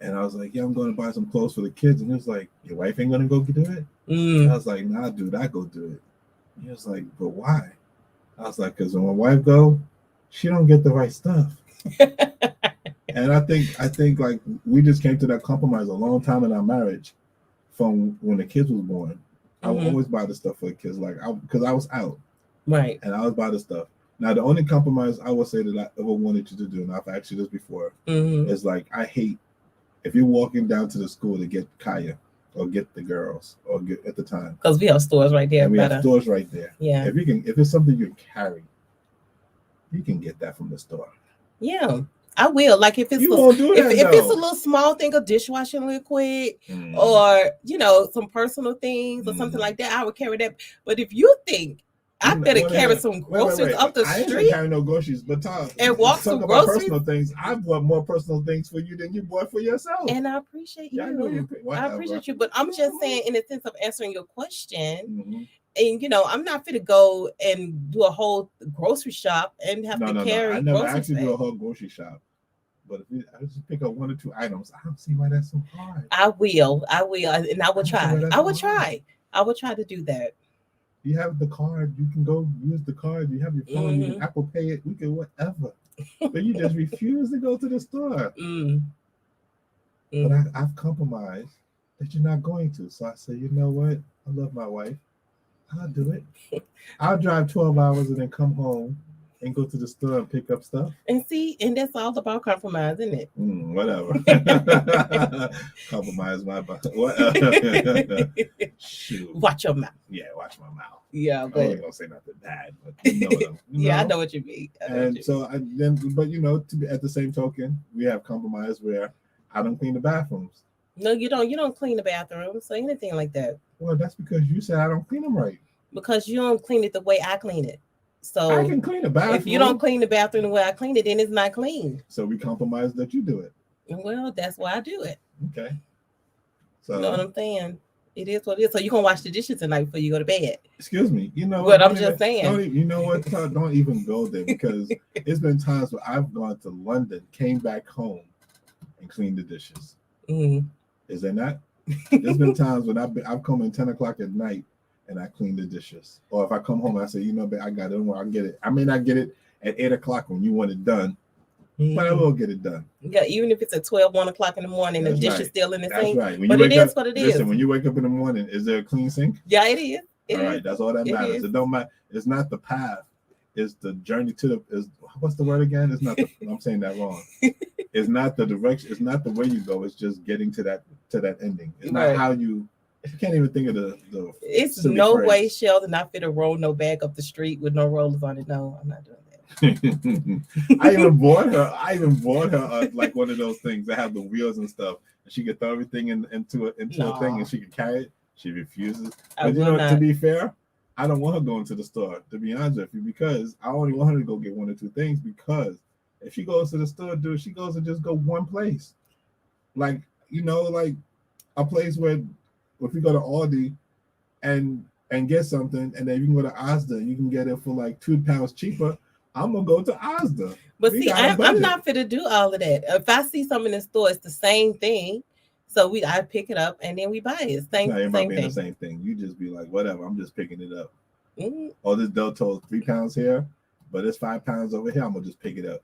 and I was like, "Yeah, I'm going to buy some clothes for the kids," and he was like, "Your wife ain't gonna go do it?" I was like, "Nah, dude, I go do it." He was like, "But why?" I was like, "Because when my wife go, she don't get the right stuff." And I think like we just came to that compromise a long time in our marriage, from when the kids was born. I would always buy the stuff for the kids, because I was out, right, and I was buy the stuff. Now, the only compromise I would say that I ever wanted you to do, and I've asked you this before, is like, I hate if you're walking down to the school to get Kaya or get the girls or get at the time. Because we have stores right there. And we have stores right there. Yeah. If it's something you can carry, you can get that from the store. Yeah. I will. Like if it's if it's a little small thing, a dishwashing liquid, or some personal things or something like that, I would carry that. But if you think I better carry some groceries up the street. I ain't carrying no groceries, but and walk some groceries. Personal things. I bought more personal things for you than you bought for yourself. And I appreciate you. I appreciate you, but I'm just saying, in the sense of answering your question, and I'm not fit to go and do a whole grocery shop and have to carry. I never actually do a whole grocery shop. But if I just pick up one or two items, I don't see why that's so hard. I will, and I will try. I will try to do that. You have the card. You can go use the card. You have your phone. You can Apple Pay it. We can whatever. But you just refuse to go to the store. But I've compromised that you're not going to. So I said, you know what? I love my wife. I'll do it. I'll drive 12 hours and then come home and go to the store and pick up stuff. And see, and that's all about compromise, isn't it? Whatever. Compromise my what? Shoot. Watch your mouth. Yeah, watch my mouth. Yeah, I but wasn't gonna say nothing bad, but you know what yeah, I know what you mean. And so but to be, at the same token, we have compromise where I don't clean the bathrooms. No, you don't. You don't clean the bathroom, so anything like that. Well, that's because you said I don't clean them right. Because you don't clean it the way I clean it. So I can clean the bathroom. if you don't clean the bathroom the way I clean it, then it's not clean. So we compromise that you do it. Well, that's why I do it. Okay. So you know what I'm saying? It is what it is. So you're gonna wash the dishes tonight before you go to bed. Excuse me. You know what? I'm just saying. You know what? Don't even go there because it's been times where I've gone to London, came back home, and cleaned the dishes. Mm-hmm. Is there not? There's been times when I've come in 10 o'clock at night and I clean the dishes. Or if I come home, I say, babe, I got it. I'll get it. I may not get it at 8 o'clock when you want it done, but I will get it done. Yeah, even if it's at 1 o'clock in the morning, the dish is still in the sink. That's right. But it is what it is. Listen, when you wake up in the morning, is there a clean sink? Yeah, it is. All right, that's all that matters. It don't matter. It's not the path. It's the journey to what's the word again? It's not. I'm saying that wrong. It's not the direction. It's not the way you go. It's just getting to that ending. It's not how you. You can't even think of the. It's no phrase. Way, Sheldon. I fit a roll no bag up the street with no rollers on it. No, I'm not doing that. I even bought her like one of those things that have the wheels and stuff, and she could throw everything into a thing and she could carry it. She refuses. But to be fair, I don't want her going to the store, to be honest with you, because I only want her to go get 1 or 2 things. Because if she goes to the store, she goes and just go one place, like a place where if you go to Aldi and get something, and then you can go to Asda, you can get it for like £2 cheaper. I'm gonna go to Asda. But see, I'm not fit to do all of that. If I see something in the store, it's the same thing. So I pick it up and then we buy it. Same thing. The same thing. You just be like, whatever. I'm just picking it up. Mm-hmm. Oh, this dough told £3 here, but it's £5 over here. I'm gonna just pick it up.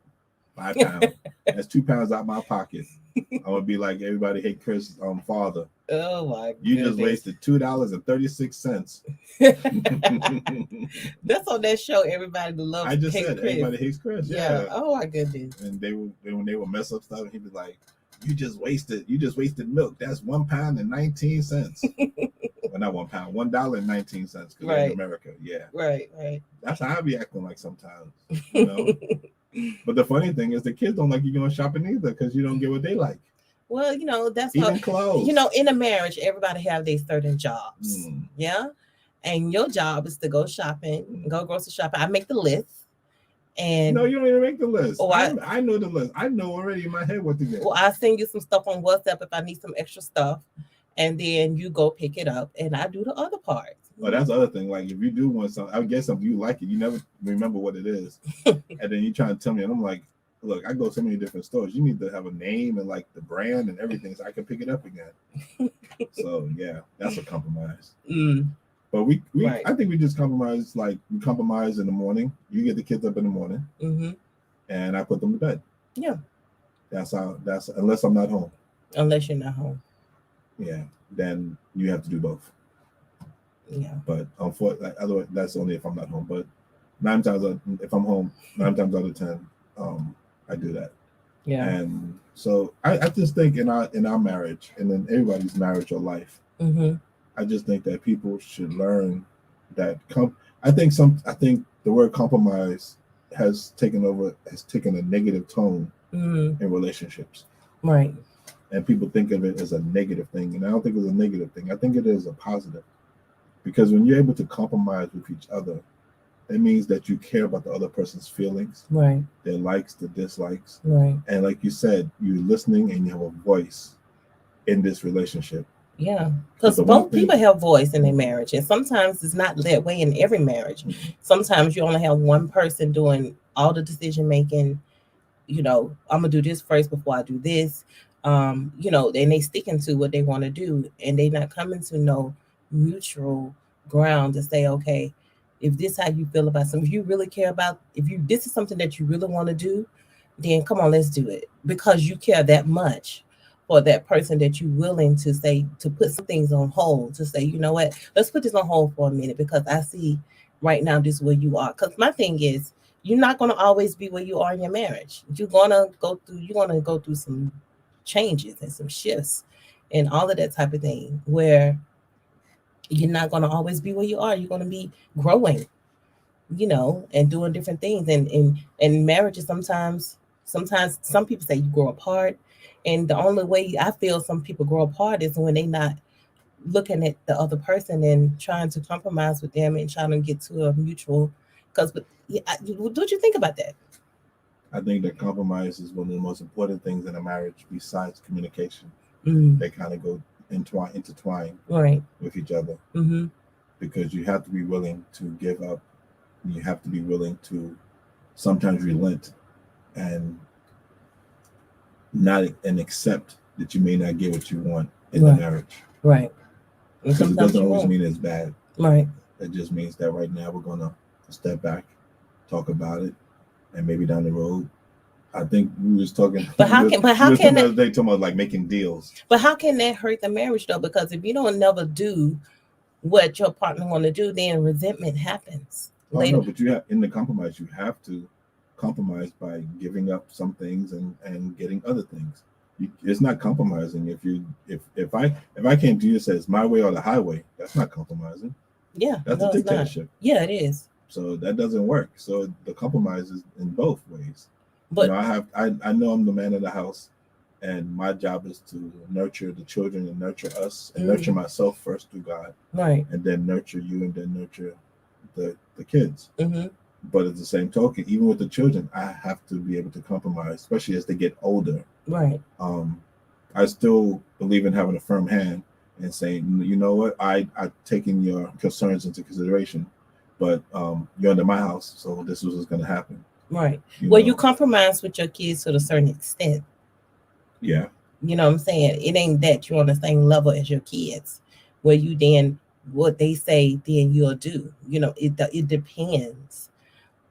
£5. That's £2 out my pocket. I'm gonna be like everybody hate Chris' father. Oh my! You just wasted $2.36. That's on that show. Everybody loves. I just said Chris. Everybody hates Chris. Yeah. Oh my goodness. And when they would mess up stuff, he'd be like, You just wasted milk. That's £1.19. Well, not £1, $1.19 because in America. Yeah. Right. That's how I be acting like sometimes. But the funny thing is the kids don't like you going shopping either because you don't get what they like. Well, that's even clothes. In a marriage, everybody have their certain jobs. Yeah. And your job is to go shopping, go grocery shopping. I make the list. And no, you don't even make the list. Oh, I know the list. I know already in my head what to get. Well, I send you some stuff on WhatsApp if I need some extra stuff, and then you go pick it up, and I do the other part. Well, that's the other thing. Like if you do want something, I guess something you like it, you never remember what it is, and then you try to tell me, and I'm like, look, I go to so many different stores. You need to have a name and like the brand and everything, so I can pick it up again. So yeah, that's a compromise. But we right. I think we just compromise. Like we compromise in the morning. You get the kids up in the morning, and I put them to bed. Yeah, that's unless I'm not home. Unless you're not home. Yeah, then you have to do both. Yeah, but unfortunately, otherwise that's only if I'm not home. But if I'm home, 9 times out of 10, I do that. Yeah, and so I just think in our marriage and in everybody's marriage or life. I just think that people should learn that. I think the word compromise has taken a negative tone in relationships. Right. And people think of it as a negative thing, and I don't think it's a negative thing. I think it is a positive, because when you're able to compromise with each other, it means that you care about the other person's feelings, right? Their likes, their dislikes, right? And like you said, you're listening and you have a voice in this relationship. Yeah, because both people have voice in their marriage, and sometimes it's not that way in every marriage. Sometimes you only have one person doing all the decision making. I'm gonna do this first before I do this. And they sticking to what they want to do, and they not coming to no mutual ground to say, okay, if this how you feel about something, if you really care about, this is something that you really want to do, then come on, let's do it, because you care that much for that person that you're willing to put some things on hold, to say, you know what, let's put this on hold for a minute, because I see right now this is where you are. Because my thing is, you're not going to always be where you are in your marriage. You're going to go through some changes and some shifts and all of that type of thing, where you're not going to always be where you are. You're going to be growing, and doing different things. And marriages, sometimes some people say you grow apart. And the only way I feel some people grow apart is when they not looking at the other person and trying to compromise with them and trying to get to a mutual. Because, what you think about that? I think that compromise is one of the most important things in a marriage besides communication. Mm, They kind of go intertwine right. with each other, Mm-hmm. because you have to be willing to give up. You have to be willing to sometimes relent and not and accept that you may not get what you want in the Right. marriage. Right. And Because it sometimes doesn't you always won't. mean it's bad. Right. It just means that right now we're gonna step back, talk about it, and maybe down the road. I think we was talking. But how can the that, other day talking about like making deals. but how can that hurt the marriage though? Because if you don't never do what your partner want to do, then resentment happens Oh later. no, but you have in the compromise. You have to compromise by giving up some things and getting other things. It's not compromising if I came to you and said it's my way or the highway. That's not compromising. Yeah, That's no, a it's not. dictatorship. Yeah, it is. So that doesn't work. So the compromise is in both ways. But I know I'm the man of the house, and my job is to nurture the children and nurture us and nurture myself first through God, right. and then nurture you and then nurture the kids. Mm-hmm. But at the same token, even with the children, I have to be able to compromise, especially as they get older. Right. I still believe in having a firm hand and saying, you know what, I've taken your concerns into consideration, but you're under my house, so this is what's going to happen. Right. You compromise with your kids to a certain extent. Yeah. You know what I'm saying? It ain't that you're on the same level as your kids, where you then what they say, then you'll do. It depends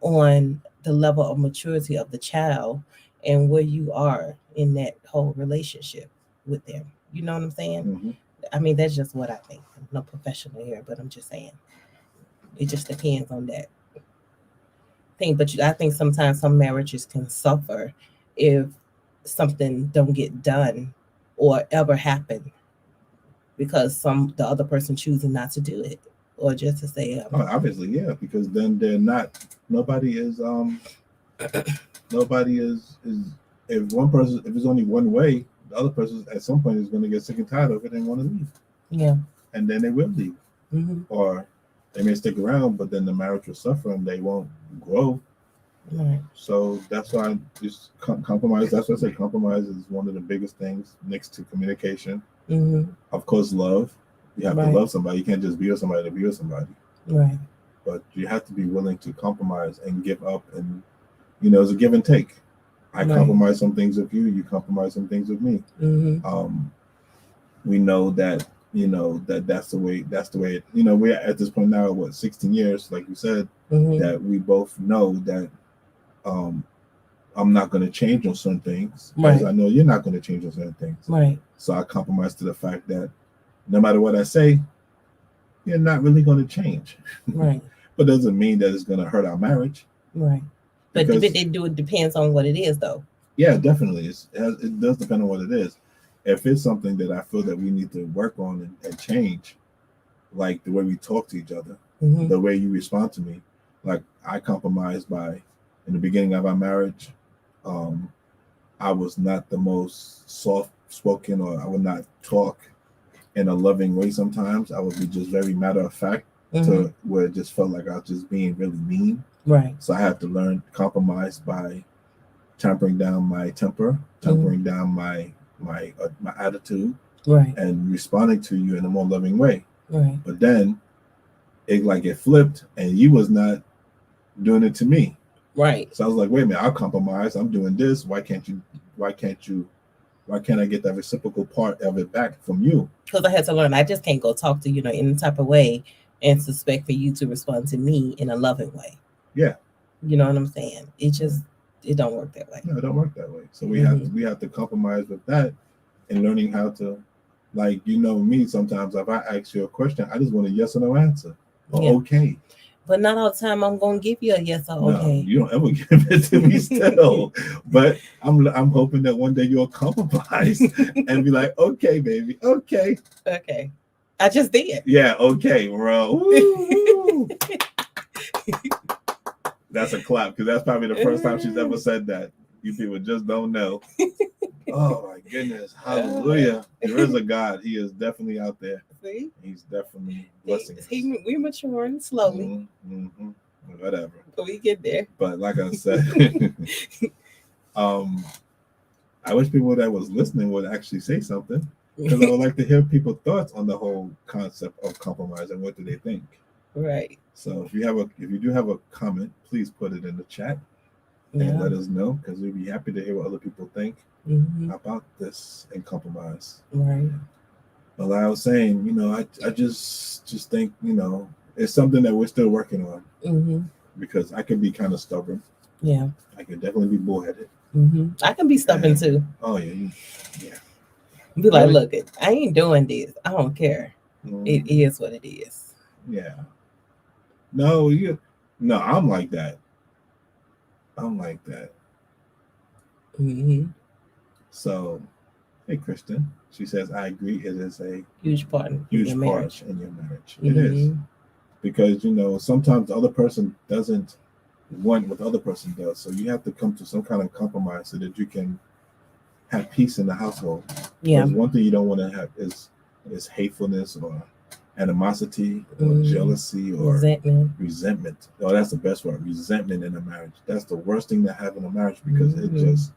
on the level of maturity of the child and where you are in that whole relationship with them. You know what I'm saying? Mm-hmm. I mean, that's just what I think. I'm no professional here, but I'm just saying. It just depends on that thing. But I think sometimes some marriages can suffer if something don't get done or ever happen because the other person choosing not to do it, or just to say obviously, yeah, because then they're not nobody is if it's only one way, the other person at some point is going to get sick and tired of it and want to leave. Yeah. And then they will leave. Mm-hmm. Or they may stick around, but then the marriage will suffer and they won't grow. Right. So that's why just compromise. That's why I say compromise is one of the biggest things next to communication. Mm-hmm. Of course, love. You have Right. to love somebody. You can't just be with somebody to be with somebody. Right. But you have to be willing to compromise and give up, and it's a give and take. I Right. compromise some things with you. You compromise some things with me. Mm-hmm. We know that that's the way we're at this point now, 16 years, like you said, Mm-hmm. that we both know that I'm not going to change on certain things, Right. as I know you're not going to change on certain things. Right. So I compromise to the fact that no matter what I say, you're not really going to change. Right. But doesn't mean that it's going to hurt our marriage. Right. But Because- it depends on what it is, though. Yeah, definitely. It does depend on what it is. If it's something that I feel that we need to work on and change, like the way we talk to each other, Mm-hmm. the way you respond to me, like I compromised by, in the beginning of our marriage, I was not the most soft-spoken, or I would not talk in a loving way sometimes. I would be just very matter-of-fact, Mm-hmm. to where it just felt like I was just being really mean. Right. So I had to learn compromise by tempering down my temper, tempering down my attitude, Right. and responding to you in a more loving way. Right. But then it flipped, and you was not doing it to me. Right. So I was like, wait a minute, I'll compromise. I'm doing this. Why can't I get that reciprocal part of it back from you? Because I had to learn. I just can't go talk to you in any type of way and suspect for you to respond to me in a loving way. Yeah. You know what I'm saying? It don't work that way. No, it don't work that way. So we have to compromise with that, and learning how to, me, sometimes if I ask you a question, I just want a yes or no answer. Or Yeah. okay. But not all the time I'm gonna give you a yes or No, okay. you don't ever give it to me still. But I'm hoping that one day you'll compromise and be like, okay, baby, okay. Okay. I just did. Yeah, okay, bro. Woo, woo. That's a clap because that's probably the first time she's ever said that. You people just don't know. Oh my goodness. Hallelujah. There is a God. He is definitely out there. See? He's definitely blessing us. We're maturing slowly, Mm-hmm. Whatever. but we get there. But like I said, I wish people that was listening would actually say something because I would like to hear people's thoughts on the whole concept of compromise and what do they think. Right. So if you do have a comment, please put it in the chat and Yeah. let us know because we'd be happy to hear what other people think Mm-hmm. about this and compromise. Right. But like I was saying, I just think, it's something that we're still working on Mm-hmm. because I can be kind of stubborn. Yeah. I can definitely be bullheaded. Mm-hmm. I can be stubborn too. Oh yeah. Be like, Really? look, I ain't doing this. I don't care. Mm, It is what it is. yeah. No, I'm like that. I'm like that. Mm-hmm. So, hey, Kristen. She says, I agree. It is a Huge part in huge your part marriage. in your marriage. Mhm. It is. Because, sometimes the other person doesn't want what the other person does. So you have to come to some kind of compromise so that you can have peace in the household. Yeah. Because one thing you don't want to have is hatefulness or animosity or jealousy or resentment. Oh, that's the best word. Resentment in a marriage. That's the worst thing to have in a marriage because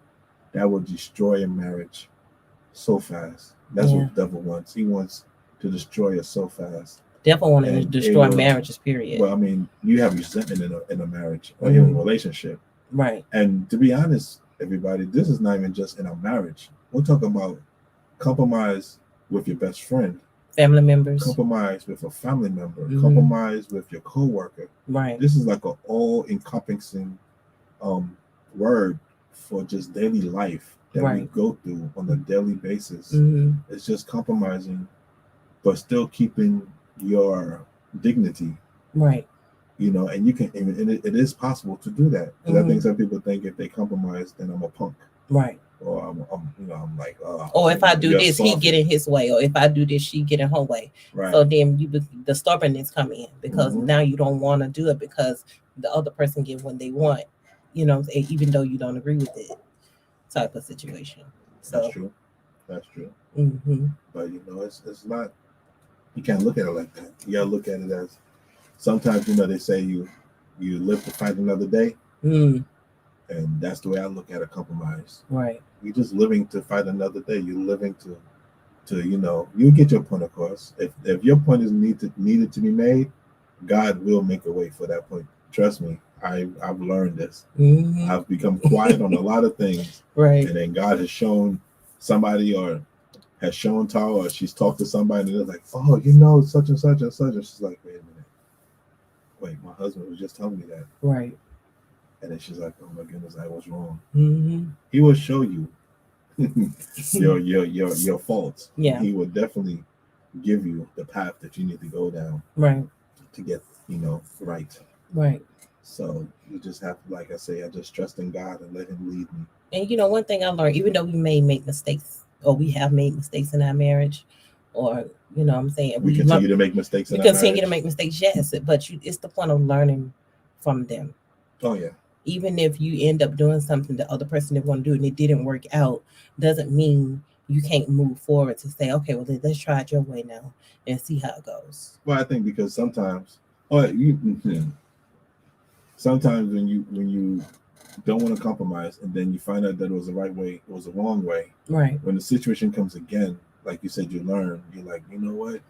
that will destroy a marriage so fast. That's what the devil wants. He wants to destroy us so fast. Devil wanting to destroy marriages, period. Well, I mean, you have resentment in a marriage or in a relationship. Right. And to be honest, everybody, this is not even just in a marriage. We're talking about compromise with your best friend, family members, compromise with a family member, compromise with your coworker. Right. This is like an all-encompassing word for just daily life that we go through on a daily basis. It's just compromising, but still keeping your dignity. Right. And you can, and it is possible to do that. Because I think some people think if they compromise, then I'm a punk. Right. Or I'm like, or if I do this, he get in his way, or if I do this, she get in her way. Right. So then the stubbornness come in because now you don't want to do it because the other person get what they want, even though you don't agree with it, type of situation. So that's true. Mm-hmm. But it's not. You can't look at it like that. You gotta look at it as sometimes they say you live to fight another day. And that's the way I look at a compromise. Right. You're just living to fight another day. You're living to you get your point across. If your point is needed to be made, God will make a way for that point. Trust me. I've learned this. I've become quiet on a lot of things. Right. And then God has shown somebody or has shown Tara or she's talked to somebody and they're like, oh, such and such and such. And she's like, wait a minute. Wait, my husband was just telling me that. Right. And then she's like, oh my goodness, I was wrong. Mm-hmm. He will show you your faults. Yeah. He will definitely give you the path that you need to go down. Right. To get, right. Right. So you just have to, like I say, I just trust in God and let him lead me. And one thing I learned, even though we may make mistakes or we have made mistakes in our marriage, or what I'm saying, we continue to make mistakes in our marriage. We continue to make mistakes, yes, but it's the point of learning from them. Oh yeah. Even if you end up doing something the other person didn't want to do and it didn't work out, doesn't mean you can't move forward to say, okay, well, let's try it your way now and see how it goes. Well, I think because sometimes when you don't want to compromise and then you find out that it was the right way, it was the wrong way. Right. When the situation comes again, like you said, you learn. You're like, you know what?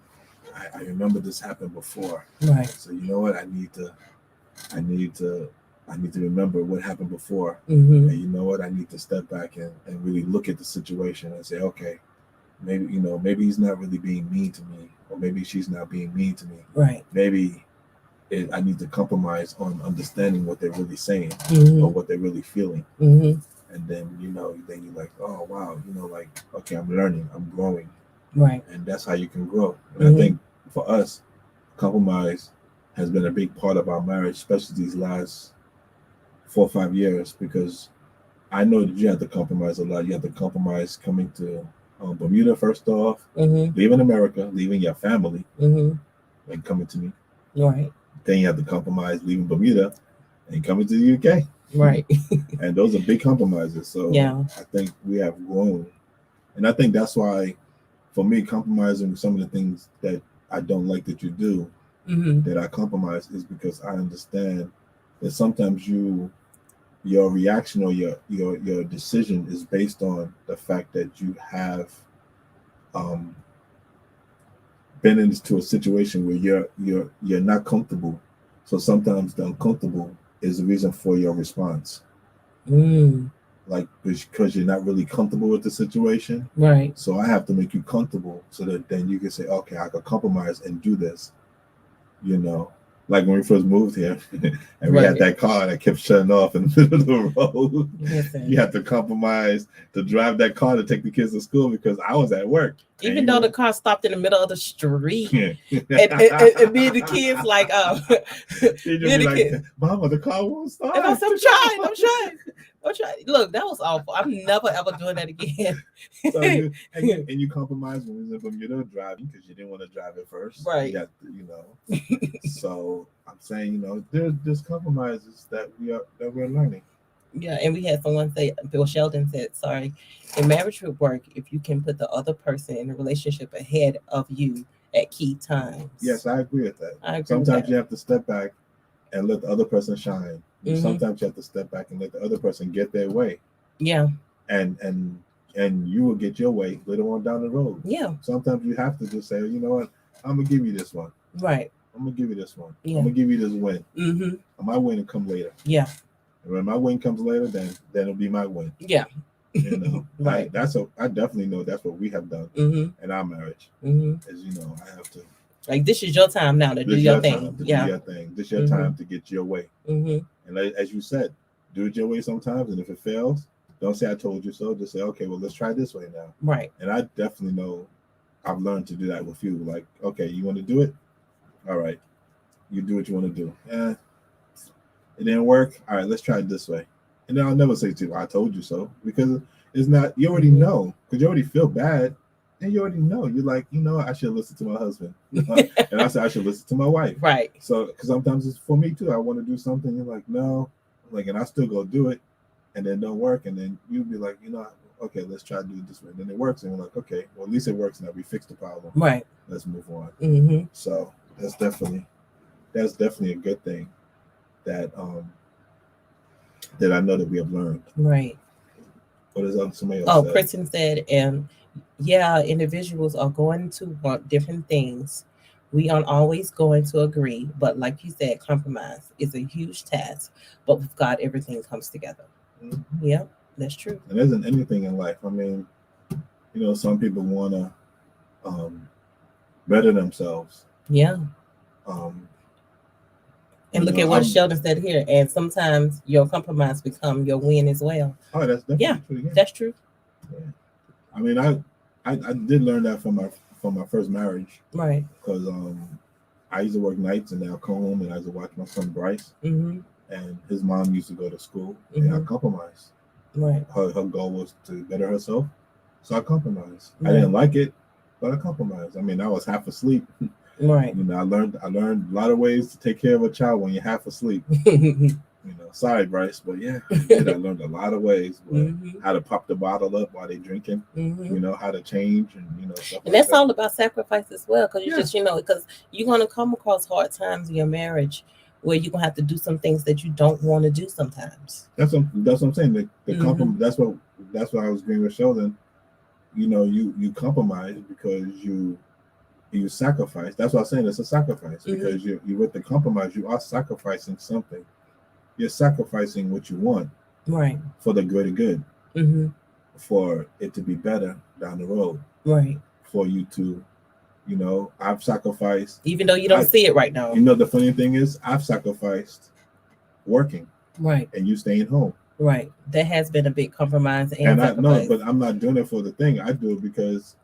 I remember this happened before. Right. So you know what? I need to remember what happened before. Mm-hmm. And you know what? I need to step back and really look at the situation and say, okay, maybe he's not really being mean to me, or maybe she's not being mean to me. Right. Maybe I need to compromise on understanding what they're really saying or what they're really feeling. Mm-hmm. And then, then you're like, oh, wow, okay, I'm learning, I'm growing. Right. And that's how you can grow. And I think for us, compromise has been a big part of our marriage, especially these last 4 or 5 years, because I know that you have to compromise a lot. You have to compromise coming to Bermuda first off, Mm-hmm. leaving America, leaving your family, Mm-hmm. and coming to me. Right. Then you have to compromise leaving Bermuda and coming to the UK. Right. And those are big compromises. So Yeah. I think we have grown. And I think that's why, for me, compromising some of the things that I don't like that you do, Mm-hmm. that I compromise, is because I understand that sometimes your reaction or your decision is based on the fact that you have um, been into a situation where you're not comfortable. So sometimes the uncomfortable is the reason for your response. Mm. Like, because you're not really comfortable with the situation. Right. So I have to make you comfortable so that then you can say, okay, I can compromise and do this. You know, like when we first moved here and we had Right. that car that kept shutting off in the middle of the road. Listen. You have to compromise to drive that car to take the kids to school because I was at work. Even And, though you the know, car stopped in the middle of the street, yeah. and me and the kids like, You'd me and be the kids. like, Mama, the car won't start. And I said, I'm trying. Look, that was awful. I'm never ever doing that again. So you compromise when we was in Bermuda driving because you didn't want to drive it first. Right. You got to, you know. So I'm saying, you know, there's compromises that we're learning. Yeah, and we had someone say, Bill Sheldon said, sorry, in marriage would work if you can put the other person in the relationship ahead of you at key times. Yes, I agree with that. I agree Sometimes with that. you have to step back and let the other person shine. Mhm. Sometimes you have to step back and let the other person get their way. Yeah. And you will get your way later on down the road. Yeah. Sometimes you have to just say, you know what, I'm gonna give you this one. Right. I'm gonna give you this one. Yeah. I'm gonna give you this win. Mm-hmm. My win will come later. Yeah. And when my win comes later, then it'll be my win. Yeah. You know, Right. I definitely know that's what we have done Mm-hmm. in our marriage. Mm-hmm. Is, you know, I have to. Like, this is your time now to do your thing. Yeah. Do your thing. This is your Mhm. time to get your way. Mm-hmm. And as you said, do it your way sometimes. And if it fails, don't say I told you so. Just say, okay, well, let's try this way now. Right. And I definitely know I've learned to do that with you. Like, okay, you want to do it? All right. You do what you want to do. Yeah. It didn't work. All right, let's try it this way. And then I'll never say to you, I told you so. Because it's not, you already Mhm. know. Because you already feel bad. And you already know. You're like, you know, I should listen to my husband. And I said, I should listen to my wife. Right. So, because sometimes it's for me too. I want to do something. You're like, no. Like, and I still go do it. And then don't work. And then you'd be like, you know, okay, let's try to do it this way. And then it works. And we're like, okay, well, at least it works now. We fixed the problem. Right. Let's move on. Mm-hmm. So that's definitely a good thing that I know that we have learned. Right. What is somebody else? Oh, said? Kristen said, yeah, individuals are going to want different things. We aren't always going to agree, but like you said, compromise is a huge task. But with God, everything comes together. Mhm. Yeah, that's true. And there isn't anything in life. I mean, you know, some people want to better themselves. Yeah. And look at what Sheldon said here. And sometimes your compromise become your win as well. Oh, that's definitely true. Yeah. That's true. Yeah. I mean, I did learn that from my first marriage. Right. Because I used to work nights and then I'll come home and I used to watch my son Bryce. Mm-hmm. And his mom used to go to school. Mm-hmm. And I compromised. Right. Her goal was to better herself. So I compromised. Right. I didn't like it, but I compromised. I mean, I was half asleep. Right. You know, I learned a lot of ways to take care of a child when you're half asleep. You know, sorry, Bryce, but yeah, I learned a lot of ways. Mm-hmm. How to pop the bottle up while they're drinking. Mm-hmm. You know, how to change and, you know, stuff and like that's that. all about sacrifice as well, because you Yeah. just, you know, because you're going to come across hard times in your marriage where you're going to have to do some things that you don't want to do sometimes. That's what I'm saying. The Mhm. That's what I was agreeing with Sheldon. You know, you compromise because you sacrifice. That's what I'm saying. It's a sacrifice Mhm. because you with the compromise, you are sacrificing something. You're sacrificing what you want Right. for the greater good, Mm-hmm. for it to be better down the road, Right. for you to, you know, I've sacrificed. Even though you don't see it right now. You know, the funny thing is, I've sacrificed working Right. and you staying home. Right. That has been a big compromise and And I know, sacrifice. but I'm not doing it for the thing. I do it because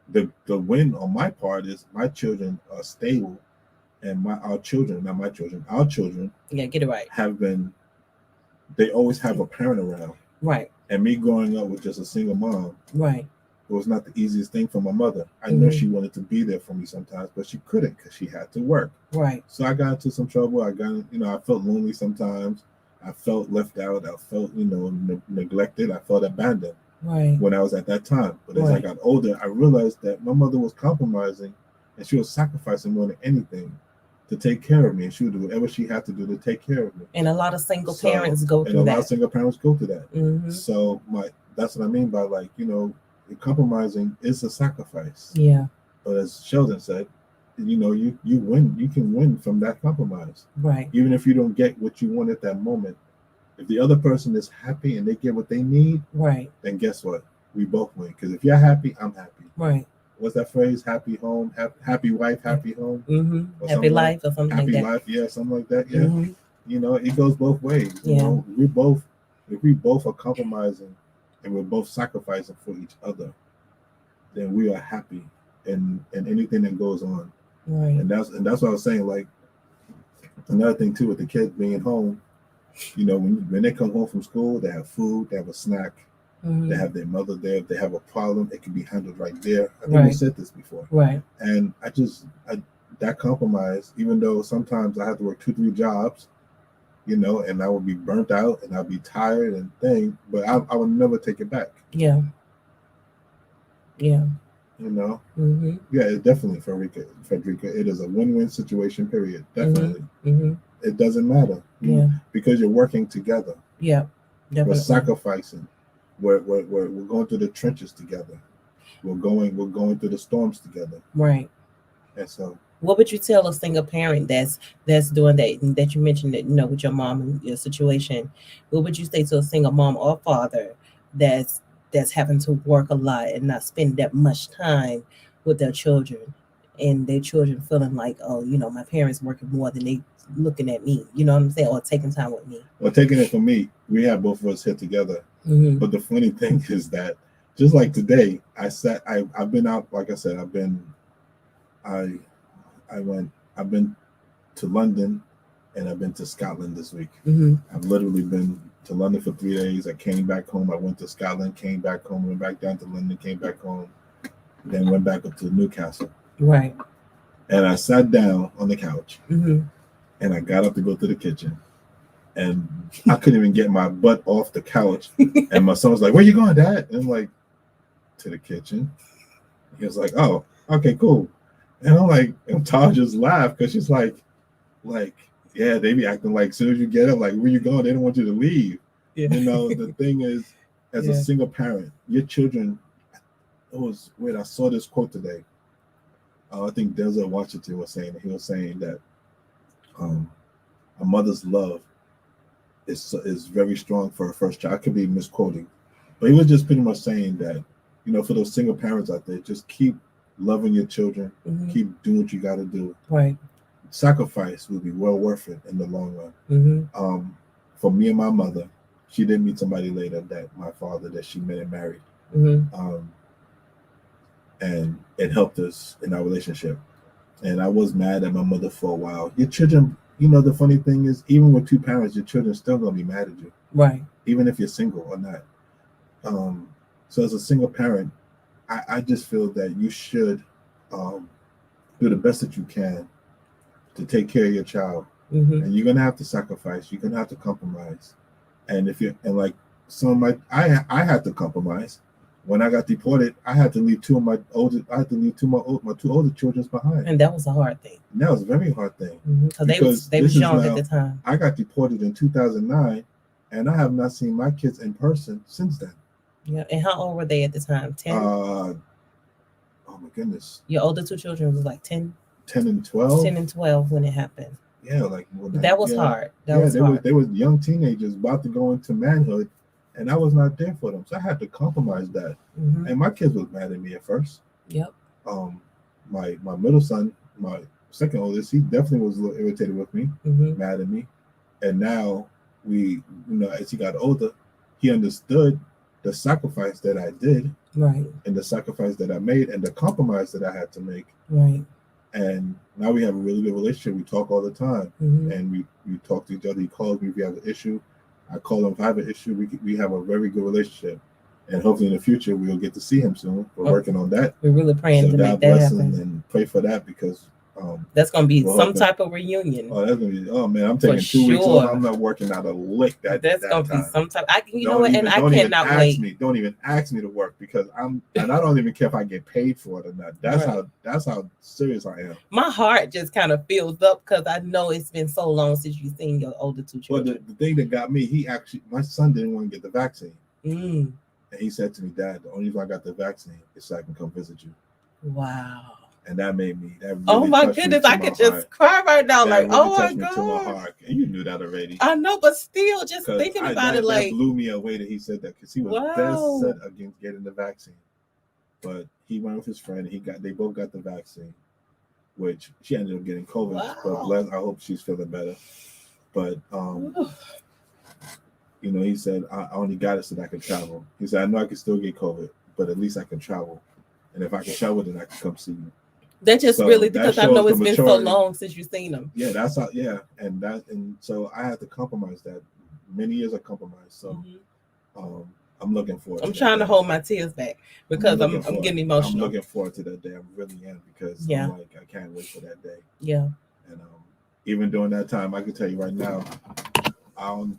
the win on my part is my children are stable And our children, not my children, our children Yeah, get it right. they always have a parent around. Right. And me growing up with just a single mom, right, it was not the easiest thing for my mother. I know she wanted to be there for me sometimes, but she couldn't because she had to work. Right. So I got into some trouble. I felt lonely sometimes. I felt left out. I felt, neglected. I felt abandoned. Right. When I was at that time. But as I got older, I realized that my mother was compromising and she was sacrificing more than anything to take care of me. And she would do whatever she had to do to take care of me. And a lot of single parents go through that. And a lot of single parents go through that. Mm-hmm. So that's what I mean by compromising is a sacrifice. Yeah. But as Sheldon said, you win. You can win from that compromise. Right. Even if you don't get what you want at that moment. If the other person is happy and they get what they need, right, then guess what? We both win. Because if you're happy, I'm happy. Right. What's that phrase? Happy home, happy wife, happy home. Mm-hmm. Happy life or something like that. Happy life, yeah, something like that. Yeah. Mm-hmm. It goes both ways. Yeah. If we both are compromising and we're both sacrificing for each other, then we are happy in anything that goes on. Right. And that's what I was saying. Like another thing too with the kids being home. When they come home from school, they have food, they have a snack, they have their mother there. If they have a problem, it can be handled right there. I think we said this before. Right. And that compromise, even though sometimes I have to work 2-3 jobs, and I would be burnt out and I'd be tired and but I would never take it back. Yeah. Yeah. Mm-hmm. Yeah, it's definitely, Frederica, it is a win-win situation, period. Definitely. Mm-hmm. It doesn't matter. Yeah. Because you're working together. Yeah. Definitely. We're sacrificing. We're going through the trenches together. We're going through the storms together. Right. And so what would you tell a single parent that's doing that you mentioned that, with your mom and your situation? What would you say to a single mom or father that's having to work a lot and not spend that much time with their children, and their children feeling like, oh, my parents working more than they looking at me, you know what I'm saying, or taking time with me? Well, taking it from me, we have both of us here together. Mm-hmm. But the funny thing is that just like today, I've been out, like I said, I've been to London and I've been to Scotland this week. Mm-hmm. I've literally been to London for 3 days. I came back home. I went to Scotland, came back home, went back down to London, came back home, then went back up to Newcastle. Right. And I sat down on the couch. Mm-hmm. And I got up to go to the kitchen. And I couldn't even get my butt off the couch. And my son was like, "Where you going, Dad?" And I'm like, "To the kitchen." He was like, "Oh, okay, cool." And I'm like, and Todd just laughed because she's like, yeah, they be acting like as soon as you get up, like, where you going? They don't want you to leave. Yeah. The thing is, as a single parent, your children, I saw this quote today. I think Denzel Washington was saying, he was saying that a mother's love is very strong for her first child. I could be misquoting, but he was just pretty much saying that, for those single parents out there, just keep loving your children, mm-hmm. keep doing what you got to do. Right. Sacrifice will be well worth it in the long run. Mm-hmm. For me and my mother, she did meet somebody later, that my father, that she met and married. Mm-hmm. And it helped us in our relationship. And I was mad at my mother for a while. Your children, the funny thing is, even with two parents, your children are still going to be mad at you. Right. Even if you're single or not. So as a single parent, I just feel that you should do the best that you can to take care of your child. Mm-hmm. And you're going to have to sacrifice. You're going to have to compromise. And like I had to compromise. When I got deported, I had to leave two of my two older children behind. And that was a hard thing. And that was a very hard thing. Mm-hmm. Because they was young at the time. I got deported in 2009, and I have not seen my kids in person since then. Yeah. And how old were they at the time? 10? Oh my goodness. Your older two children was like 10? 10 and 12. 10 and 12 when it happened. Yeah, that was hard. They were young teenagers about to go into manhood. And I was not there for them. So I had to compromise that. Mm-hmm. And my kids was mad at me at first. Yep. My middle son, my second oldest, he definitely was a little irritated with me, mm-hmm. mad at me. And now as he got older, he understood the sacrifice that I did. Right. And the sacrifice that I made and the compromise that I had to make. Right. And now we have a really good relationship. We talk all the time, and we talk to each other. He calls me if we have an issue. I call him if I have an issue. We have a very good relationship, and hopefully in the future we'll get to see him soon. We're working on that. We're really praying to make that happen, and pray for that, because that's going to be some type of reunion. Oh, that's gonna be. Oh man, I'm taking 2 weeks off. I'm not working out a lick that's gonna be some type. You know what? And I cannot wait. Don't even ask me to work, because and I don't even care if I get paid for it or not. That's how serious I am. My heart just kind of fills up, because I know it's been so long since you've seen your older two children. Well, the thing that got me, my son didn't want to get the vaccine, and he said to me, "Dad, the only reason I got the vaccine is so I can come visit you." Wow. And that made me. That really oh my goodness! I could just cry right now. That like, really oh my to my god! Heart. And you knew that already. I know, but still, just thinking about it, like, that blew me away that he said that, because he was dead set against getting the vaccine. But he went with his friend. They both got the vaccine, which she ended up getting COVID. Wow. But I hope she's feeling better. But he said, I only got it so that I can travel. He said, I know I can still get COVID, but at least I can travel. And if I can travel, then I can come see you. That just really, because I know it's been so long since you've seen them. Yeah, that's how. Yeah, and so I had to compromise that. Many years of compromise. So, I'm looking forward. I'm trying to hold my tears back, because I'm getting emotional. I'm looking forward to that day. I really am, because I'm like, I can't wait for that day. Yeah. And even during that time, I can tell you right now,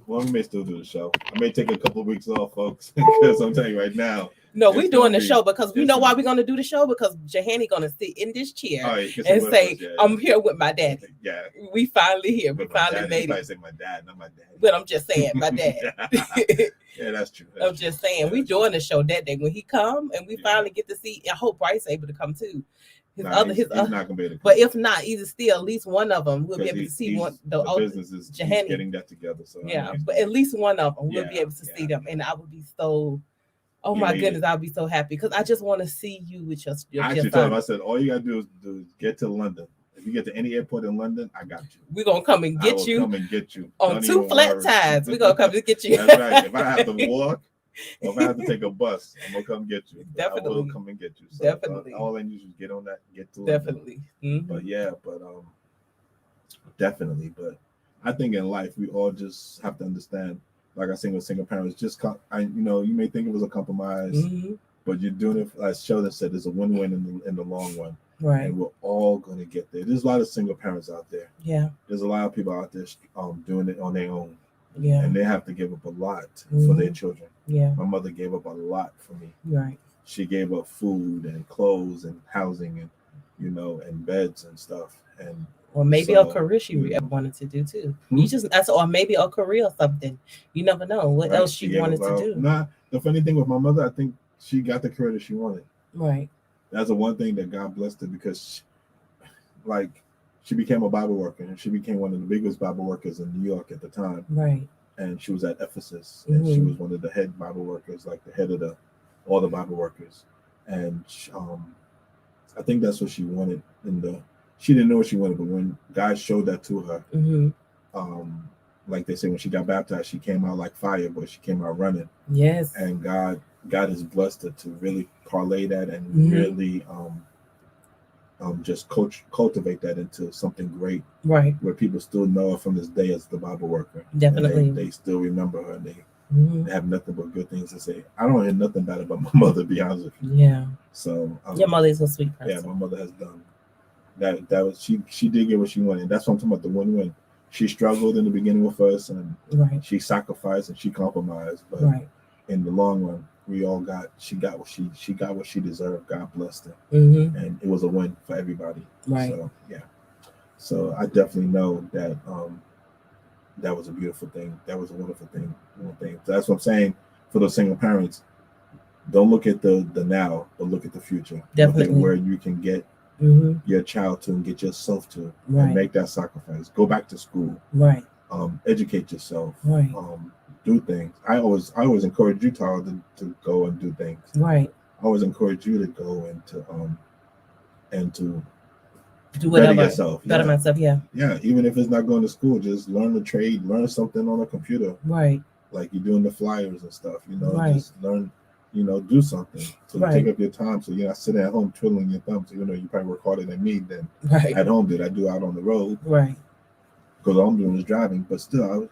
we may still do the show. I may take a couple of weeks off, folks, because I'm telling you right now. No, we're doing the show, because we know why we're going to do the show, because Jahani going to sit in this chair and say, I'm here with my daddy. Yeah. We finally here. We finally made it. Say my dad, not my dad. But I'm just saying, my dad. Yeah, that's true. I'm just saying, we doing the show that day. When he come and we finally get to see, I hope Bryce able to come too. He's not gonna be able to. But if not, either still, at least one of them will be able to see the business is getting that together. So yeah, but at least one of them will be able to see them, and I would be so. Oh my goodness, I'll be so happy, because I just want to see you with your I actually told him, I said, all you gotta do is get to London. If you get to any airport in London, I got you. We're gonna come and get you. Come and get you on 2 flat tires. We're gonna come and get you. That's right. If I have to walk, or if I have to take a bus, I'm gonna come get you. Definitely. I will come and get you. So, definitely. All I need is get on that, get to definitely. But definitely. But I think in life we all just have to understand. Like I say with single parents, you may think it was a compromise, but you're doing it. As Sheldon said, there's a win-win in the long run. Right. And we're all going to get there. There's a lot of single parents out there. Yeah. There's a lot of people out there doing it on their own. Yeah. And they have to give up a lot for their children. Yeah. My mother gave up a lot for me. Right. She gave up food and clothes and housing and, and beds and stuff. And or maybe a career she wanted to do too. Or maybe a career or something. You never know what else she wanted to do. Nah, the funny thing with my mother, I think she got the career that she wanted. Right. That's the one thing that God blessed her, because she became a Bible worker, and she became one of the biggest Bible workers in New York at the time. Right. And she was at Ephesus, and she was one of the head Bible workers, like the head of all the Bible workers. And I think that's what she wanted she didn't know what she wanted, but when God showed that to her, like they say, when she got baptized, she came out like fire, but she came out running. Yes. And God has blessed her to really parlay that and really just cultivate that into something great. Right. Where people still know her from this day as the Bible worker. Definitely. They still remember her, and they have nothing but good things to say. I don't hear nothing bad about my mother, to be honest with you. Yeah. So your mother is a sweet person. Yeah, my mother has done that. That was she did get what she wanted. That's what I'm talking about, the win-win. She struggled in the beginning with us, and she sacrificed and she compromised. But in the long run, she got what she deserved. God blessed her, and it was a win for everybody. Right. So So I definitely know that that was a beautiful thing. That was a wonderful thing. So that's what I'm saying for those single parents. Don't look at the now, but look at the future. Definitely. Look at where you can get your child to and get yourself to, and make that sacrifice. Go back to school. Right. Educate yourself. Right. Do things. I always encourage you, Tara, to go and do things. Right. I always encourage you to go and to do whatever. Better myself. Yeah. Yeah. Even if it's not going to school, just learn a trade, learn something on a computer. Right. Like you're doing the flyers and stuff. Right. Just learn. do something. So Right. take up your time. So you're not sitting at home twiddling your thumbs. You probably work harder than me than Right. at home did. I do out on the road. Right. Because all I'm doing is driving, but still,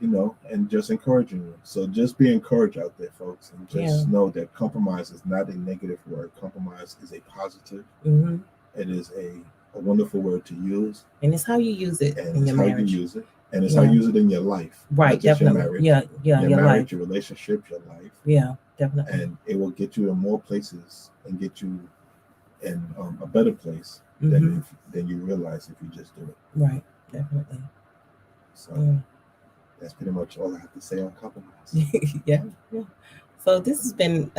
and just encouraging you. So just be encouraged out there, folks, and just know that compromise is not a negative word. Compromise is a positive. Mm-hmm. It is a wonderful word to use. And it's how you use it and in it's your how marriage. you use it. And it's how you use it in your life. Right, not just definitely. Your marriage. Your marriage, life. your relationship, your life. Yeah, definitely. And it will get you in more places and get you in a better place Mm-hmm. than you realize if you just do it. Right, definitely. So that's pretty much all I have to say on compromise. Yeah. So this has been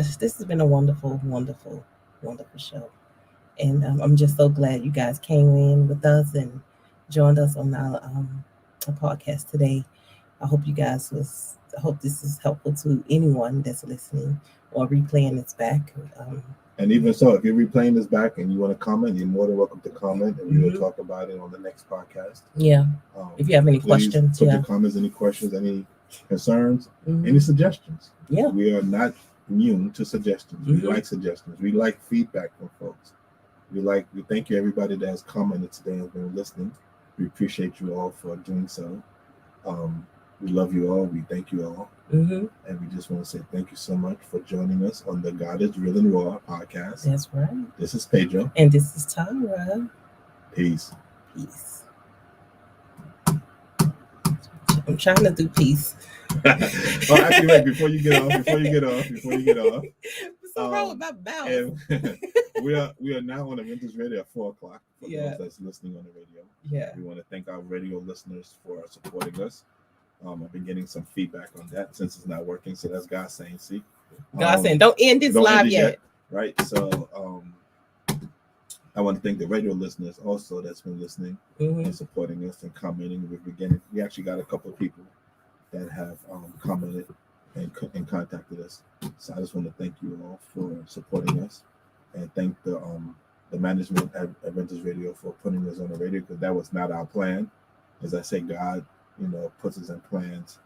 a wonderful, wonderful, wonderful show, and I'm just so glad you guys came in with us and joined us on our podcast today. I hope this is helpful to anyone that's listening or replaying this back. And even so, if you're replaying this back and you want to comment, you're more than welcome to comment, and we will talk about it on the next podcast. Yeah. If you have any questions, put your comments, any questions, any concerns, any suggestions. Yeah. We are not immune to suggestions. We like suggestions. We like feedback from folks. We thank you everybody that has commented today and been listening. We appreciate you all for doing so. We love you all. We thank you all. And we just want to say thank you so much for joining us on the God is Real and Raw podcast. That's right. This is Pedro. And this is Tara. Peace. I'm trying to do peace. Actually, wait, before you get off. What's so wrong with my mouth? We are now on Adventist Radio at 4:00 for those that's listening on the radio. Yeah. We want to thank our radio listeners for supporting us. I've been getting some feedback on that since it's not working. So that's God saying, see. God saying, don't end this live yet. Right. So I want to thank the radio listeners also that's been listening and supporting us and commenting. We actually got a couple of people that have commented and contacted us. So I just want to thank you all for supporting us and thank the management at Adventist Radio for putting us on the radio, because that was not our plan. As I say, God, puts us in plans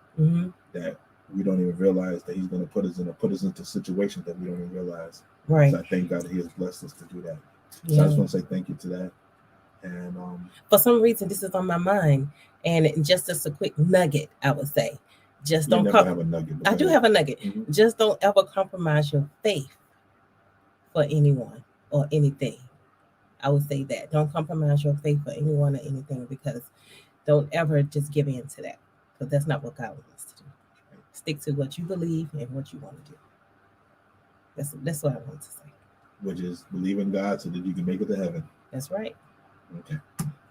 that we don't even realize that He's going to put us into situations that we don't even realize. Right. So I thank God that He has blessed us to do that. So I just want to say thank you to that. And for some reason, this is on my mind, and just as a quick nugget, I would say, just don't have a nugget. I do have a nugget. Just don't ever compromise your faith for anyone or anything. I would say that. Don't compromise your faith for anyone or anything, because don't ever just give in to that, because that's not what God wants to do. Stick to what you believe and what you want to do. That's what I want to say. Which is believe in God so that you can make it to heaven. That's right. Okay.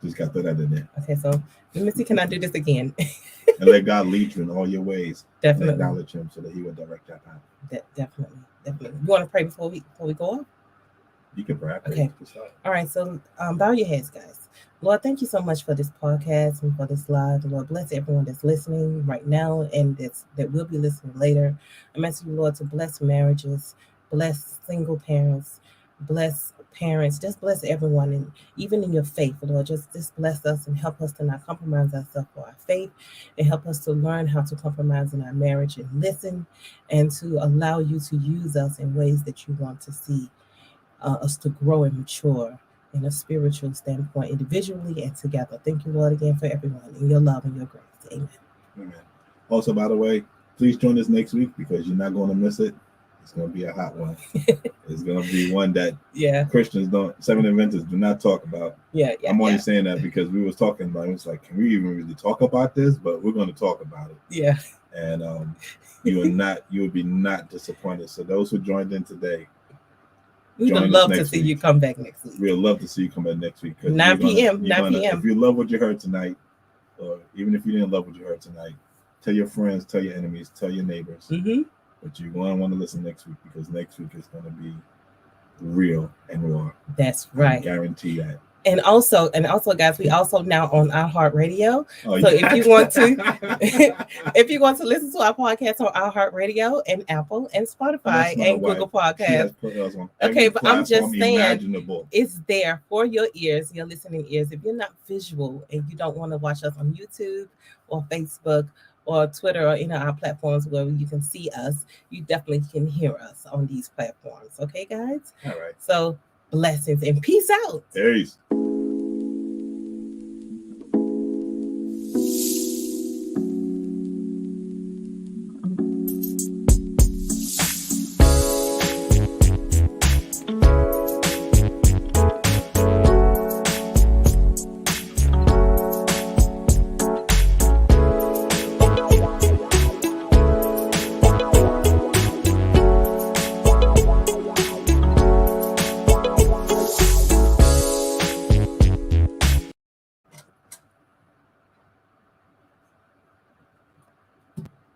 Just got that in there. Okay, so let me see, can I do this again? And let God lead you in all your ways. Definitely. And acknowledge Him so that He will direct that path. Definitely. You want to pray before we go off? You can pray. Okay. All right, so bow your heads, guys. Lord, thank you so much for this podcast and for this live. Lord, bless everyone that's listening right now and that will be listening later. I'm asking you, Lord, to bless marriages, bless single parents, bless parents, just bless everyone, and even in your faith, Lord, just bless us and help us to not compromise ourselves for our faith, and help us to learn how to compromise in our marriage and listen, and to allow you to use us in ways that you want to see us to grow and mature in a spiritual standpoint, individually and together. Thank you, Lord, again for everyone in your love and your grace. Amen. Also, by the way, please join us next week, because you're not going to miss it. It's going to be a hot one. It's going to be one that Christians Seven Adventists do not talk about. I'm only saying that because we was talking about it. It's like, can we even really talk about this? But we're going to talk about it. Yeah. And you will be not disappointed. So those who joined in today, we would love to see you come back next week. We'd love to see you come back next week. 9 p.m. If you love what you heard tonight, or even if you didn't love what you heard tonight, tell your friends, tell your enemies, tell your neighbors. But you're going to want to listen next week, because next week is going to be real and raw. That's right. I guarantee that. And also, guys, we also now on iHeartRadio. If you want to listen to our podcast on iHeartRadio and Apple and Spotify and Google Podcasts. Okay, but I'm just saying, it's there for your ears, your listening ears. If you're not visual and you don't want to watch us on YouTube or Facebook or Twitter or any of our platforms where you can see us, you definitely can hear us on these platforms. Okay, guys? All right. So blessings and peace out. Peace.